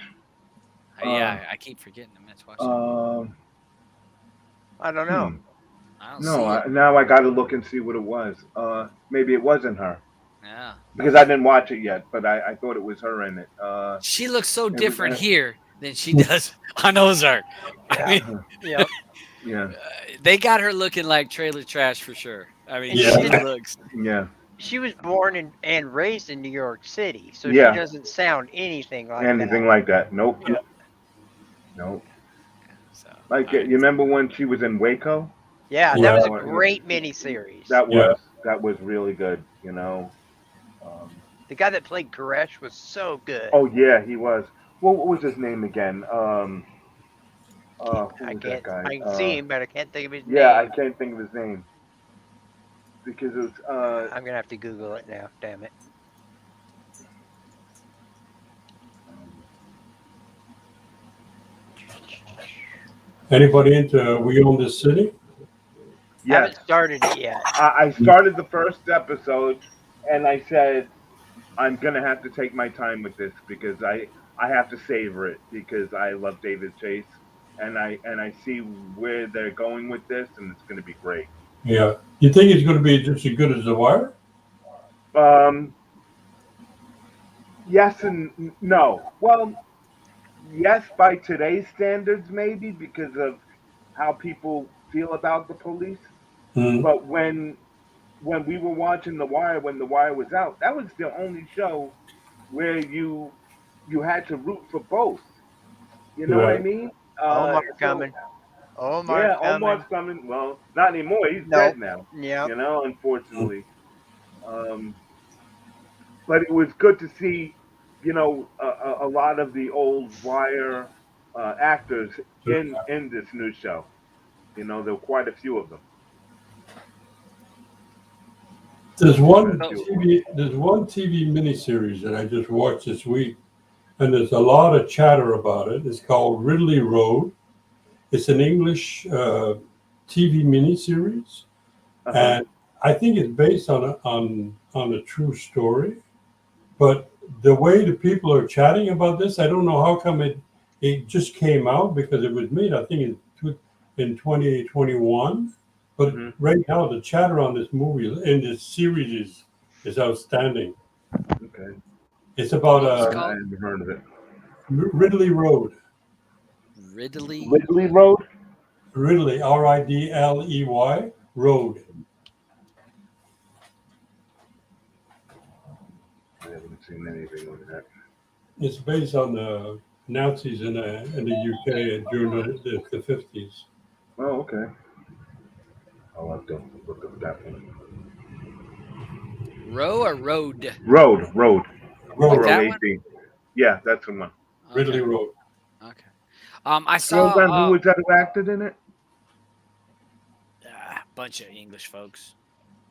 Speaker 1: Yeah, I keep forgetting. I meant to watch it.
Speaker 3: I don't know.
Speaker 1: I don't
Speaker 2: No,
Speaker 1: see it.
Speaker 2: now I got to look and see what it was. Maybe it wasn't her
Speaker 1: Yeah.
Speaker 2: because I didn't watch it yet, but I thought it was her in it.
Speaker 1: She looks so
Speaker 2: was-
Speaker 1: different here than she does on Ozark. I mean,
Speaker 3: Yeah.
Speaker 2: Yeah,
Speaker 1: they got her looking like trailer trash for sure. I mean,
Speaker 4: Yeah.
Speaker 1: she looks.
Speaker 2: yeah.
Speaker 3: She was born and raised in New York City, so
Speaker 2: Yeah.
Speaker 3: she doesn't sound anything like
Speaker 2: Anything
Speaker 3: that.
Speaker 2: like that? Nope.
Speaker 3: Yeah.
Speaker 2: Nope.
Speaker 1: So,
Speaker 2: Like
Speaker 1: all right.
Speaker 2: you remember when she was in Waco?
Speaker 3: Yeah,
Speaker 4: Yeah.
Speaker 3: that was a great miniseries.
Speaker 2: That
Speaker 4: Yeah.
Speaker 2: was really good.
Speaker 3: The guy that played Koresh was so good.
Speaker 2: Oh yeah, he was. Well, what was his name again? Who was
Speaker 3: I
Speaker 2: that
Speaker 3: can't.
Speaker 2: guy?
Speaker 3: I can see him, but I can't think of his
Speaker 2: Yeah, I
Speaker 3: name.
Speaker 2: can't think of his name because it was.
Speaker 3: I'm gonna have to Google it now. Damn it.
Speaker 4: Anybody into We Own This City?
Speaker 2: Yes,
Speaker 3: Haven't started it yet.
Speaker 2: I started the first episode, and I said I'm gonna have to take my time with this because I have to savor it because I love David Chase, and I see where they're going with this, and it's gonna be great.
Speaker 4: Yeah. You think it's going to be just as good as The Wire?
Speaker 2: Yes and no. Well, yes, by today's standards, maybe because of how people feel about the police.
Speaker 4: Mm.
Speaker 2: But when we were watching The Wire, when The Wire was out, that was the only show where you had to root for both. You know what I
Speaker 4: Right.
Speaker 2: mean?
Speaker 3: Omar
Speaker 2: so-
Speaker 3: coming. Omar
Speaker 2: Yeah,
Speaker 3: coming.
Speaker 2: Omar's coming. Well, not anymore. He's
Speaker 3: No.
Speaker 2: dead now.
Speaker 3: Yeah.
Speaker 2: You know, unfortunately. But it was good to see, a lot of the old Wire actors in this new show. There were quite a few of them.
Speaker 4: There's one TV miniseries that I just watched this week, and there's a lot of chatter about it. It's called Ridley Road. It's an English TV miniseries,
Speaker 2: Uh-huh.
Speaker 4: and I think it's based on a true story. But the way the people are chatting about this, I don't know how come it just came out because it was made. I think in 2021. But
Speaker 2: Mhm.
Speaker 4: right now, the chatter on this movie in this series is outstanding.
Speaker 2: Okay.
Speaker 4: It's about
Speaker 1: What was it
Speaker 2: I
Speaker 1: called?
Speaker 2: haven't heard of it.
Speaker 4: Ridley Road.
Speaker 1: Ridley.
Speaker 2: Ridley Road.
Speaker 4: Ridley, Ridley Road.
Speaker 2: I haven't seen anything on that.
Speaker 4: It's based on the Nazis in the UK during the 50s.
Speaker 2: Oh, okay. I'll have to look up that one.
Speaker 1: Row or road?
Speaker 2: Road.
Speaker 1: Like
Speaker 4: Road,
Speaker 2: R O
Speaker 1: that
Speaker 2: A
Speaker 1: one?
Speaker 2: D. Yeah, that's the one.
Speaker 1: Okay.
Speaker 4: Ridley Road.
Speaker 1: Okay. I
Speaker 2: Well,
Speaker 1: saw
Speaker 2: then, who was that who acted in it?
Speaker 1: a bunch of English folks.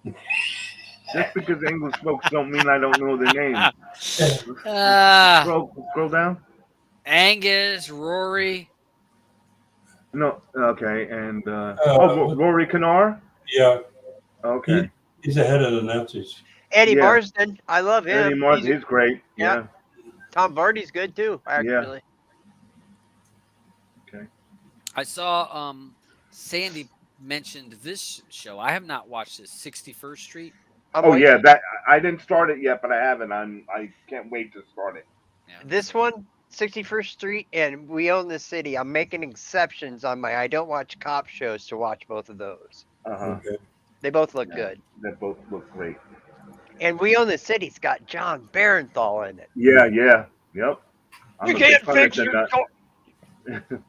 Speaker 2: Just because English folks don't mean I don't know their names.
Speaker 1: uh,
Speaker 2: Scroll down.
Speaker 1: Angus, Rory.
Speaker 2: No, okay, and
Speaker 4: Uh,
Speaker 2: Rory Kinnar.
Speaker 4: yeah,
Speaker 2: Okay,
Speaker 4: he's ahead of the Nazis.
Speaker 3: Eddie
Speaker 2: yeah,
Speaker 3: Marsden, I love
Speaker 2: Eddie
Speaker 3: him.
Speaker 2: Martin, he's great.
Speaker 3: Yeah.
Speaker 2: Yeah,
Speaker 3: Tom Hardy's good too,
Speaker 2: yeah.
Speaker 3: actually.
Speaker 2: Okay.
Speaker 1: I saw Sandy mentioned this show. I have not watched this. 61st Street.
Speaker 3: I'm
Speaker 2: Oh yeah,
Speaker 3: waiting.
Speaker 2: that I didn't start it yet, but I haven't. I can't wait to start it.
Speaker 1: Yeah.
Speaker 3: This one, 61st Street, and We Own the City. I'm making exceptions on my I don't watch cop shows to watch both of those.
Speaker 2: Uh huh.
Speaker 4: Okay.
Speaker 3: They both look
Speaker 2: Yeah,
Speaker 3: good.
Speaker 2: they both look great.
Speaker 3: And We Own the City's got John Barenthal in it.
Speaker 2: Yeah, yeah, yep. I'm
Speaker 3: You
Speaker 2: a big
Speaker 3: can't
Speaker 2: fan of
Speaker 3: fix your car.
Speaker 2: that.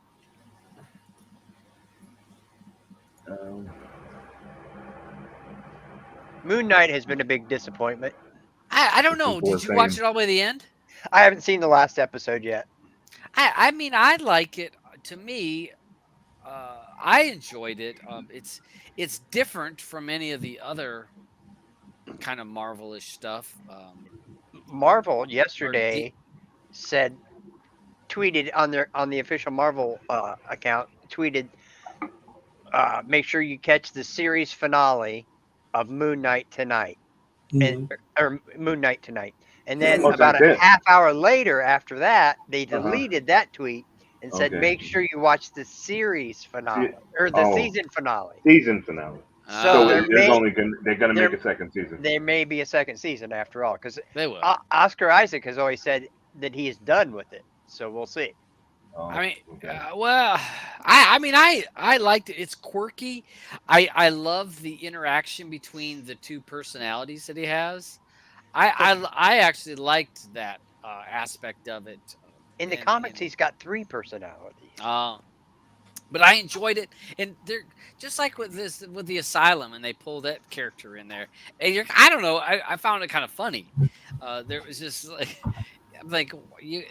Speaker 2: um,
Speaker 3: Moon Knight has been a big disappointment.
Speaker 1: I don't know.
Speaker 2: People are
Speaker 1: Did you watch
Speaker 2: saying-
Speaker 1: it all the way to the end?
Speaker 3: I haven't seen the last episode yet.
Speaker 1: I mean, I like it. To me, I enjoyed it. It's different from any of the other kind of Marvelish stuff.
Speaker 3: Marvel yesterday said, tweeted on the official Marvel account, tweeted, make sure you catch the series finale of Moon Knight tonight.
Speaker 4: Mhm.
Speaker 3: Or Moon Knight tonight. And then
Speaker 2: Oh,
Speaker 3: about
Speaker 2: that's
Speaker 3: a
Speaker 2: it.
Speaker 3: half hour later after that, they
Speaker 2: Uh-huh.
Speaker 3: deleted that tweet and said,
Speaker 2: Okay.
Speaker 3: make sure you watch the series finale or the
Speaker 2: Oh.
Speaker 3: season finale.
Speaker 2: Season finale.
Speaker 3: So
Speaker 1: Ah,
Speaker 3: there
Speaker 2: There's
Speaker 3: may
Speaker 2: only they're gonna
Speaker 3: there-
Speaker 2: make a second season.
Speaker 3: there may be a second season after all, because
Speaker 1: they will.
Speaker 3: Oscar Isaac has always said that he is done with it. So we'll see.
Speaker 2: Oh,
Speaker 1: I mean,
Speaker 2: okay.
Speaker 1: well, I mean, I liked it. It's quirky. I love the interaction between the two personalities that he has. I actually liked that aspect of it.
Speaker 3: In the
Speaker 1: and-
Speaker 3: comics,
Speaker 1: and-
Speaker 3: he's got 3 personalities.
Speaker 1: But I enjoyed it, and they're just like with the asylum, and they pull that character in there. And I don't know, I found it kind of funny. There was just like, I'm like you.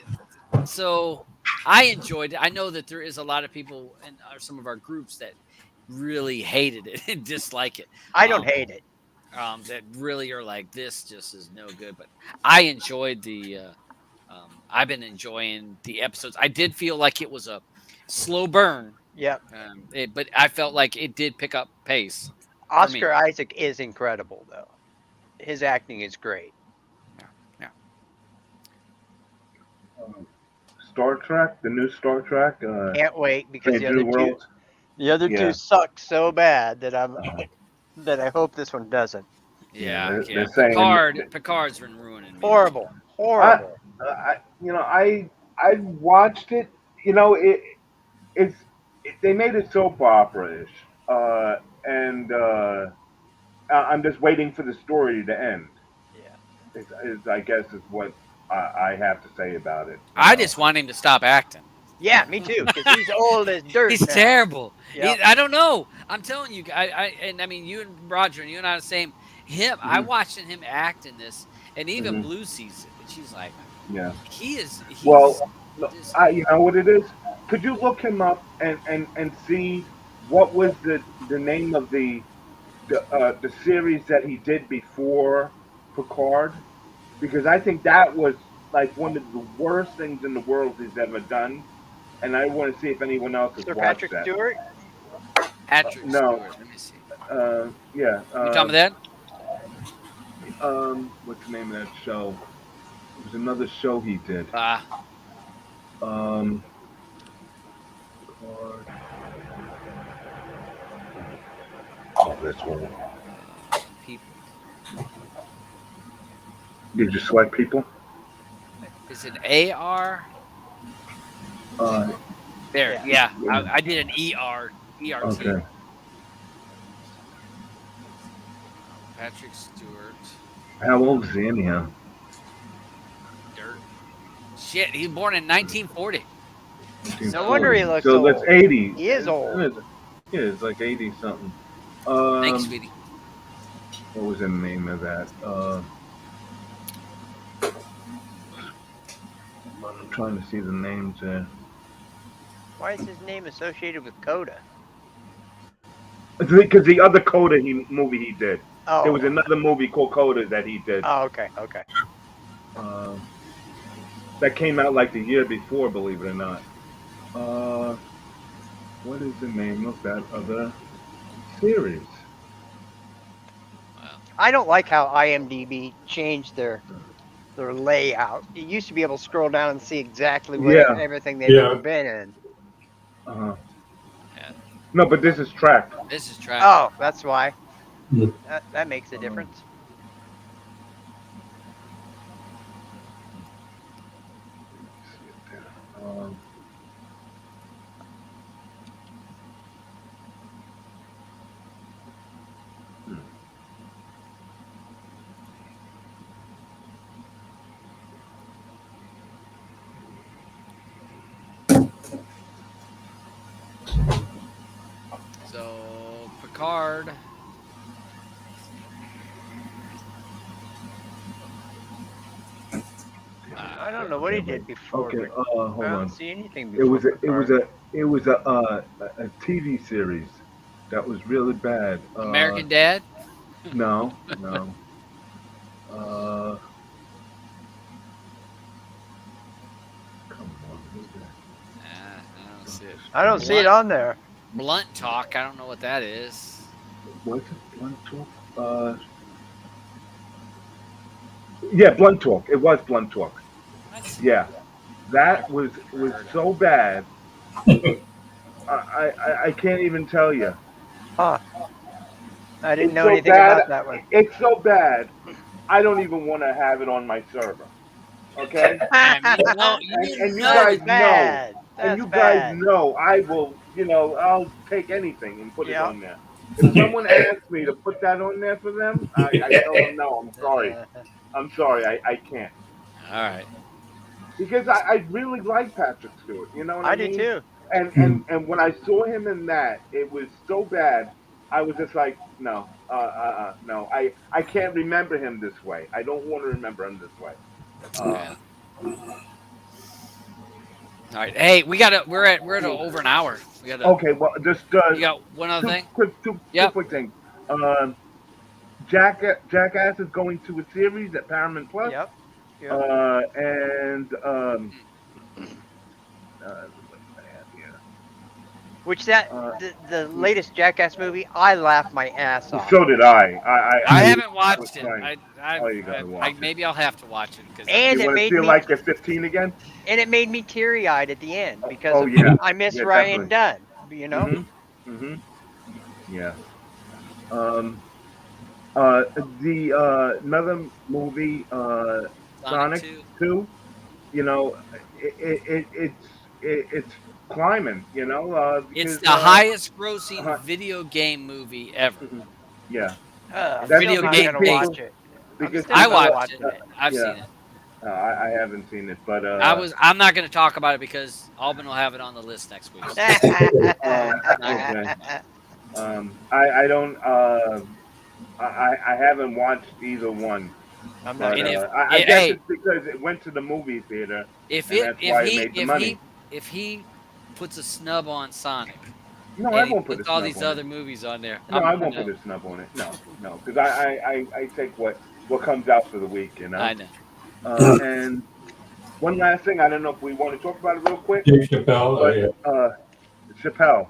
Speaker 1: So I enjoyed it. I know that there is a lot of people in some of our groups that really hated it and dislike it.
Speaker 3: I don't hate it.
Speaker 1: That really are like, this just is no good. But I enjoyed I've been enjoying the episodes. I did feel like it was a slow burn.
Speaker 3: Yep.
Speaker 1: But I felt like it did pick up pace.
Speaker 3: Oscar Isaac is incredible, though. His acting is great.
Speaker 2: Star Trek, the new Star Trek.
Speaker 3: Can't wait because
Speaker 2: Strange New Worlds.
Speaker 3: the other
Speaker 2: Yeah.
Speaker 3: two suck so bad that
Speaker 2: Uh-huh.
Speaker 3: that I hope this one doesn't.
Speaker 1: Yeah,
Speaker 2: they're saying-
Speaker 1: Picard's been ruining me.
Speaker 3: Horrible.
Speaker 2: I watched it. You know, they made it soap opera-ish, and I'm just waiting for the story to end.
Speaker 3: Yeah.
Speaker 2: Is I guess is what I have to say about it.
Speaker 1: I just want him to stop acting.
Speaker 3: Yeah, me too. Because he's old as dirt.
Speaker 1: He's
Speaker 3: now.
Speaker 1: terrible.
Speaker 3: Yep.
Speaker 1: I don't know. I'm telling you, I mean, you and Roger and you and I are the same. I watching him act in this, and even
Speaker 2: Mhm.
Speaker 1: Blue sees it, and she's like,
Speaker 2: Yeah.
Speaker 1: he's
Speaker 2: Well,
Speaker 1: just-
Speaker 2: you know what it is? Could you look him up and see what was the name of the series that he did before Picard? Because I think that was like one of the worst things in the world he's ever done, and I want to see if anyone else has
Speaker 3: Sir
Speaker 2: watched
Speaker 3: Patrick
Speaker 2: that.
Speaker 3: Stewart.
Speaker 1: Patrick
Speaker 2: no.
Speaker 1: Stewart. Let me see.
Speaker 2: Yeah.
Speaker 1: You talking about that?
Speaker 2: What's the name of that show? It was another show he did. Um, this one.
Speaker 1: People.
Speaker 2: Did you select people?
Speaker 1: Is it AR?
Speaker 2: Uh,
Speaker 1: There.
Speaker 3: Yeah.
Speaker 1: Yeah.
Speaker 2: yeah.
Speaker 1: I did an ER. ERT.
Speaker 2: Okay.
Speaker 1: Patrick Stewart.
Speaker 2: How old is he anyhow?
Speaker 1: Dirt. Shit. He was born in 1940.
Speaker 3: No wonder he looks
Speaker 2: So
Speaker 3: old.
Speaker 2: that's 80.
Speaker 3: He is old.
Speaker 2: Yeah, it's like 80 something.
Speaker 1: Thanks, sweetie.
Speaker 2: What was the name of that? I'm trying to see the names there.
Speaker 3: Why is his name associated with Coda?
Speaker 2: Because the other Coda movie he did.
Speaker 3: Oh.
Speaker 2: There was another movie called Coda that he did.
Speaker 3: Oh, okay. Okay.
Speaker 2: That came out like the year before, believe it or not. What is the name of that other series?
Speaker 1: Wow.
Speaker 3: I don't like how IMDb changed their layout. You used to be able to scroll down and see exactly what
Speaker 2: Yeah.
Speaker 3: everything they've
Speaker 4: Yeah.
Speaker 3: ever been in.
Speaker 2: Uh-huh.
Speaker 1: Yeah.
Speaker 2: No, but this is Trakt.
Speaker 1: This is Trakt.
Speaker 3: Oh, that's why.
Speaker 4: Hmm.
Speaker 3: That makes a difference.
Speaker 2: Um,
Speaker 1: So Picard.
Speaker 3: I don't know what he did before.
Speaker 2: okay,
Speaker 3: but
Speaker 2: hold
Speaker 3: I don't
Speaker 2: on.
Speaker 3: see anything
Speaker 2: It
Speaker 3: before.
Speaker 2: was a
Speaker 3: Picard.
Speaker 2: TV series that was really bad.
Speaker 1: American Dad.
Speaker 2: No. Uh, come on. who's that?
Speaker 1: I don't see it.
Speaker 3: I don't see it on there.
Speaker 1: Blunt Talk. I don't know what that is.
Speaker 2: Was it Blunt Talk? Yeah, Blunt Talk. It was Blunt Talk.
Speaker 1: What?
Speaker 2: Yeah, that was so bad. I can't even tell you.
Speaker 3: Huh. I didn't
Speaker 2: It's
Speaker 3: know
Speaker 2: so
Speaker 3: anything
Speaker 2: bad.
Speaker 3: about that one.
Speaker 2: It's so bad. I don't even want to have it on my server. Okay.
Speaker 1: Damn, you know,
Speaker 2: And you
Speaker 1: know
Speaker 2: guys
Speaker 1: that-
Speaker 2: know,
Speaker 3: bad.
Speaker 2: and
Speaker 3: That's
Speaker 2: you guys
Speaker 3: bad.
Speaker 2: know, I will. I'll take anything and put it
Speaker 3: Yeah.
Speaker 2: on there. If someone asks me to put that on there for them, I tell them no. I'm sorry. I'm sorry. I can't.
Speaker 1: All right.
Speaker 2: Because I really like Patrick Stewart. You know what I
Speaker 3: I
Speaker 2: mean?
Speaker 3: do too.
Speaker 2: And when I saw him in that, it was so bad. I was just like, no, no. I can't remember him this way. I don't want to remember him this way.
Speaker 1: Yeah. All right. Hey, we're at over an hour. We got
Speaker 2: Okay, well, just
Speaker 1: You got one other thing?
Speaker 2: two
Speaker 1: Yep.
Speaker 2: quick things. Jackass is going to a series at Paramount Plus.
Speaker 3: Yep.
Speaker 2: And
Speaker 3: Which the latest Jackass movie, I laughed my ass off.
Speaker 2: so did I.
Speaker 1: I haven't watched
Speaker 2: was
Speaker 1: it.
Speaker 2: trying. You gotta watch it.
Speaker 1: Maybe I'll have to watch it because
Speaker 3: And
Speaker 2: You
Speaker 3: it
Speaker 2: want to
Speaker 3: made
Speaker 2: feel
Speaker 3: me
Speaker 2: like at 15 again?
Speaker 3: teary-eyed at the end because
Speaker 2: Oh, yeah.
Speaker 3: I miss
Speaker 2: Yeah,
Speaker 3: Ryan Dunn. You know.
Speaker 2: Mm-hmm. Yeah. The another movie, Sonic 2. It's climbing.
Speaker 1: it's
Speaker 2: because,
Speaker 1: the highest grossing video game movie ever.
Speaker 2: Yeah.
Speaker 3: I'm
Speaker 2: That's
Speaker 3: still
Speaker 1: video
Speaker 3: not
Speaker 1: game
Speaker 3: gonna
Speaker 1: based.
Speaker 3: watch it.
Speaker 2: Because
Speaker 3: still
Speaker 1: I
Speaker 3: not
Speaker 1: watched
Speaker 3: watching
Speaker 1: it. I've
Speaker 2: Yeah.
Speaker 1: seen it.
Speaker 2: I haven't seen it, but
Speaker 1: I'm not going to talk about it because Alban will have it on the list next week.
Speaker 2: okay. I don't. I haven't watched either one.
Speaker 3: I'm
Speaker 2: But,
Speaker 3: not.
Speaker 1: And
Speaker 2: I guess
Speaker 1: hey,
Speaker 2: it's because it went to the movie theater.
Speaker 1: if
Speaker 2: and
Speaker 1: it
Speaker 2: that's
Speaker 1: if
Speaker 2: why it
Speaker 1: he
Speaker 2: made the
Speaker 1: if
Speaker 2: money.
Speaker 1: he puts a snub on Sonic
Speaker 2: No, I
Speaker 1: and he
Speaker 2: won't put a
Speaker 1: puts all
Speaker 2: snub
Speaker 1: these
Speaker 2: on
Speaker 1: other
Speaker 2: it.
Speaker 1: movies on there,
Speaker 2: No, I won't put a snub on it. No, because I take what comes out for the week,
Speaker 1: I know.
Speaker 2: And one last thing, I don't know if we want to talk about it real quick.
Speaker 4: Dave Chappelle.
Speaker 2: But Chappelle,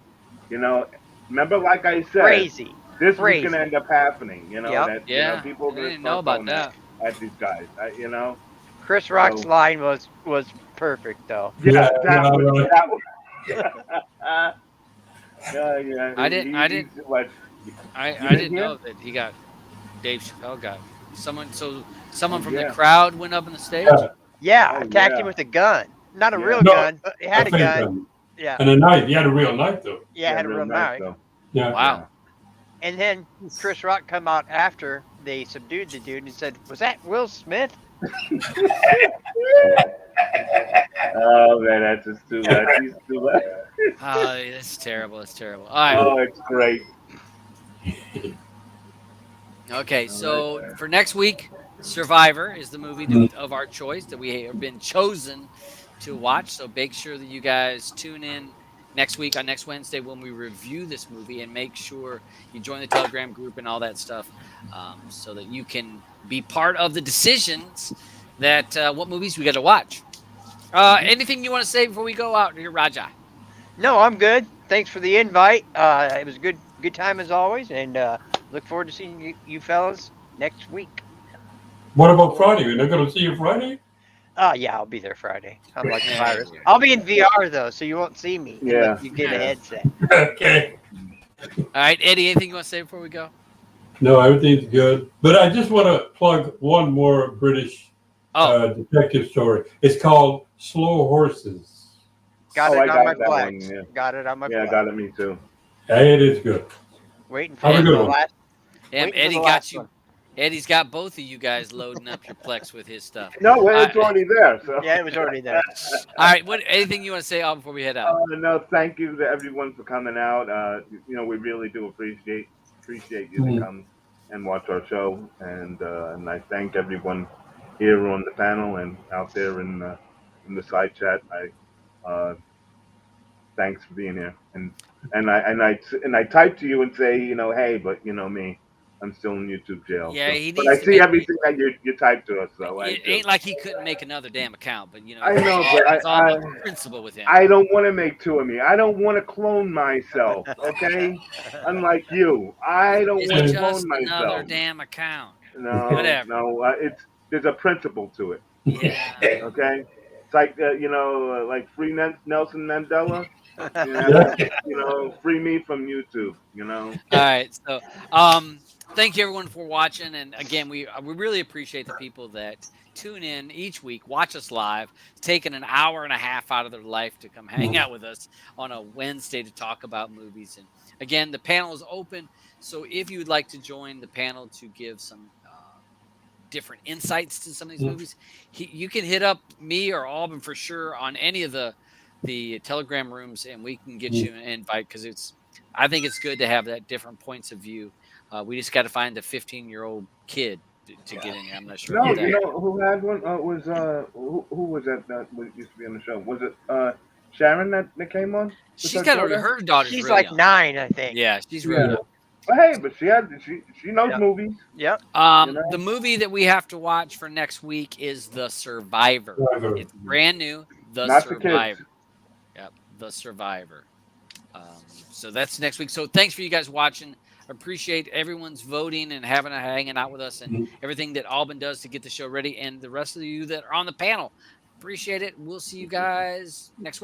Speaker 2: remember, like I said,
Speaker 3: Crazy.
Speaker 2: this was
Speaker 3: Crazy.
Speaker 2: going to end up happening.
Speaker 3: Yep.
Speaker 2: That
Speaker 1: Yeah,
Speaker 2: people are
Speaker 1: I
Speaker 2: going to
Speaker 1: didn't know
Speaker 2: start
Speaker 1: about
Speaker 2: going
Speaker 1: that.
Speaker 2: at these guys.
Speaker 3: Chris Rock's
Speaker 2: So-
Speaker 3: line was perfect though.
Speaker 2: Yeah,
Speaker 4: Yeah,
Speaker 2: that was. Yeah.
Speaker 1: I didn't-
Speaker 2: What You
Speaker 1: I
Speaker 2: didn't
Speaker 1: didn't
Speaker 2: hear?
Speaker 1: know that he got Dave Chappelle got someone. So someone
Speaker 2: Oh
Speaker 1: from the
Speaker 2: yeah.
Speaker 1: crowd went up on the stage.
Speaker 4: Yeah.
Speaker 3: Yeah,
Speaker 2: Oh
Speaker 3: attacked him
Speaker 2: yeah.
Speaker 3: with a gun. Not a real
Speaker 2: Yeah.
Speaker 4: No,
Speaker 3: gun, but he
Speaker 4: a
Speaker 3: had a
Speaker 4: fake
Speaker 3: gun.
Speaker 4: gun.
Speaker 3: Yeah,
Speaker 4: And a knife. He had a real knife, though.
Speaker 3: yeah,
Speaker 2: Yeah.
Speaker 3: had a
Speaker 2: Real
Speaker 3: real
Speaker 2: nice
Speaker 3: knife.
Speaker 2: though.
Speaker 4: Yeah.
Speaker 2: Yeah.
Speaker 1: Wow.
Speaker 3: And then Chris Rock come out after they subdued the dude and said, "Was that Will Smith?"
Speaker 2: Oh man, that's just too much. He's too much.
Speaker 1: Oh, it's terrible. It's terrible. All right.
Speaker 2: Oh, it's great.
Speaker 1: Okay.
Speaker 2: All right.
Speaker 1: So for next week, Survivor is the movie
Speaker 4: Mm.
Speaker 1: of our choice that we have been chosen to watch. So make sure that you guys tune in next week on next Wednesday when we review this movie, and make sure you join the Telegram group and all that stuff, so that you can be part of the decisions that what movies we got to watch. Anything you want to say before we go out here, Raja?
Speaker 3: No, I'm good. Thanks for the invite. It was a good time as always, and look forward to seeing you fellas next week.
Speaker 4: What about Friday? We're not going to see you Friday?
Speaker 3: Yeah, I'll be there Friday. Unlike the
Speaker 1: Yeah.
Speaker 3: virus, I'll be in VR though, so you won't see me unless
Speaker 2: Yeah.
Speaker 3: you get a
Speaker 2: Yeah.
Speaker 3: headset.
Speaker 4: Okay.
Speaker 1: All right, Eddie. Anything you want to say before we go?
Speaker 4: No, everything's good. But I just want to plug one more British
Speaker 1: Oh,
Speaker 4: detective story. It's called Slow Horses.
Speaker 3: Got
Speaker 2: Oh,
Speaker 3: it
Speaker 2: I
Speaker 3: on my
Speaker 2: got that one.
Speaker 3: flags.
Speaker 2: Yeah.
Speaker 3: Got it on my
Speaker 2: Yeah, I
Speaker 3: flags.
Speaker 2: got it. Me too.
Speaker 4: Hey, it is good.
Speaker 3: Waiting for
Speaker 4: Have a
Speaker 3: the
Speaker 4: good one.
Speaker 3: last.
Speaker 1: damn,
Speaker 3: Waiting for
Speaker 1: Eddie
Speaker 3: the
Speaker 1: got
Speaker 3: last
Speaker 1: you.
Speaker 3: one.
Speaker 1: Eddie's got both of you guys loading up your Plex with his stuff.
Speaker 2: No, well, it's
Speaker 1: All
Speaker 2: already there. So.
Speaker 3: Yeah, it was already there.
Speaker 1: right. What? Anything you want to say before we head out?
Speaker 2: No, thank you to everyone for coming out. We really do appreciate you to
Speaker 4: Mm.
Speaker 2: come and watch our show, and I thank everyone here on the panel and out there in the side chat. Uh, thanks for being here, and I type to you and say, hey, but me, I'm still in YouTube jail.
Speaker 1: Yeah,
Speaker 2: So,
Speaker 1: he
Speaker 2: but I
Speaker 1: needs to
Speaker 2: see
Speaker 1: make.
Speaker 2: everything that you type to us, so I
Speaker 1: It
Speaker 2: do.
Speaker 1: ain't like he couldn't make another damn account, but
Speaker 2: I know, but
Speaker 1: it's all about the principle with him.
Speaker 2: I don't want to make two of me. I don't want to clone myself. Okay, unlike you, I don't
Speaker 1: It's
Speaker 2: want to
Speaker 4: Okay.
Speaker 2: clone
Speaker 1: just another
Speaker 2: myself.
Speaker 1: damn account.
Speaker 2: No,
Speaker 1: Whatever.
Speaker 2: no, there's a principle to it.
Speaker 1: Yeah.
Speaker 2: Okay, it's like like free Nelson Mandela. You have
Speaker 4: Yeah.
Speaker 2: to, free me from YouTube.
Speaker 1: All right. So, thank you everyone for watching, and again, we really appreciate the people that tune in each week, watch us live, taking an hour and a half out of their life to come hang out with us on a Wednesday to talk about movies. And again, the panel is open, so if you would like to join the panel to give some different insights to some of these
Speaker 4: Mm.
Speaker 1: movies, you can hit up me or Alban for sure on any of the Telegram rooms, and we can get
Speaker 4: Mm.
Speaker 1: you an invite, because I think it's good to have that different points of view. We just got to find a 15-year-old kid to get in here. I'm not sure
Speaker 2: No,
Speaker 1: about
Speaker 2: you
Speaker 1: that.
Speaker 2: know who had one? Was who was that used to be on the show? Was it Sharon that came on with
Speaker 1: She's
Speaker 2: her
Speaker 1: got
Speaker 2: daughter?
Speaker 1: her daughter's
Speaker 3: She's
Speaker 1: real
Speaker 3: like
Speaker 1: young.
Speaker 3: 9, I think.
Speaker 1: Yeah, she's real
Speaker 2: Yeah.
Speaker 1: young.
Speaker 2: But hey, but she knows
Speaker 3: Yep.
Speaker 2: movies.
Speaker 3: Yep.
Speaker 2: You know?
Speaker 1: The movie that we have to watch for next week is The Survivor.
Speaker 4: Driver.
Speaker 1: It's brand new. The
Speaker 2: Not the kids.
Speaker 1: Survivor. Yep, The Survivor. So that's next week. So thanks for you guys watching. Appreciate everyone's voting and hanging out with us, and
Speaker 4: Mm.
Speaker 1: everything that Alban does to get the show ready, and the rest of you that are on the panel. Appreciate it. We'll see you guys next week.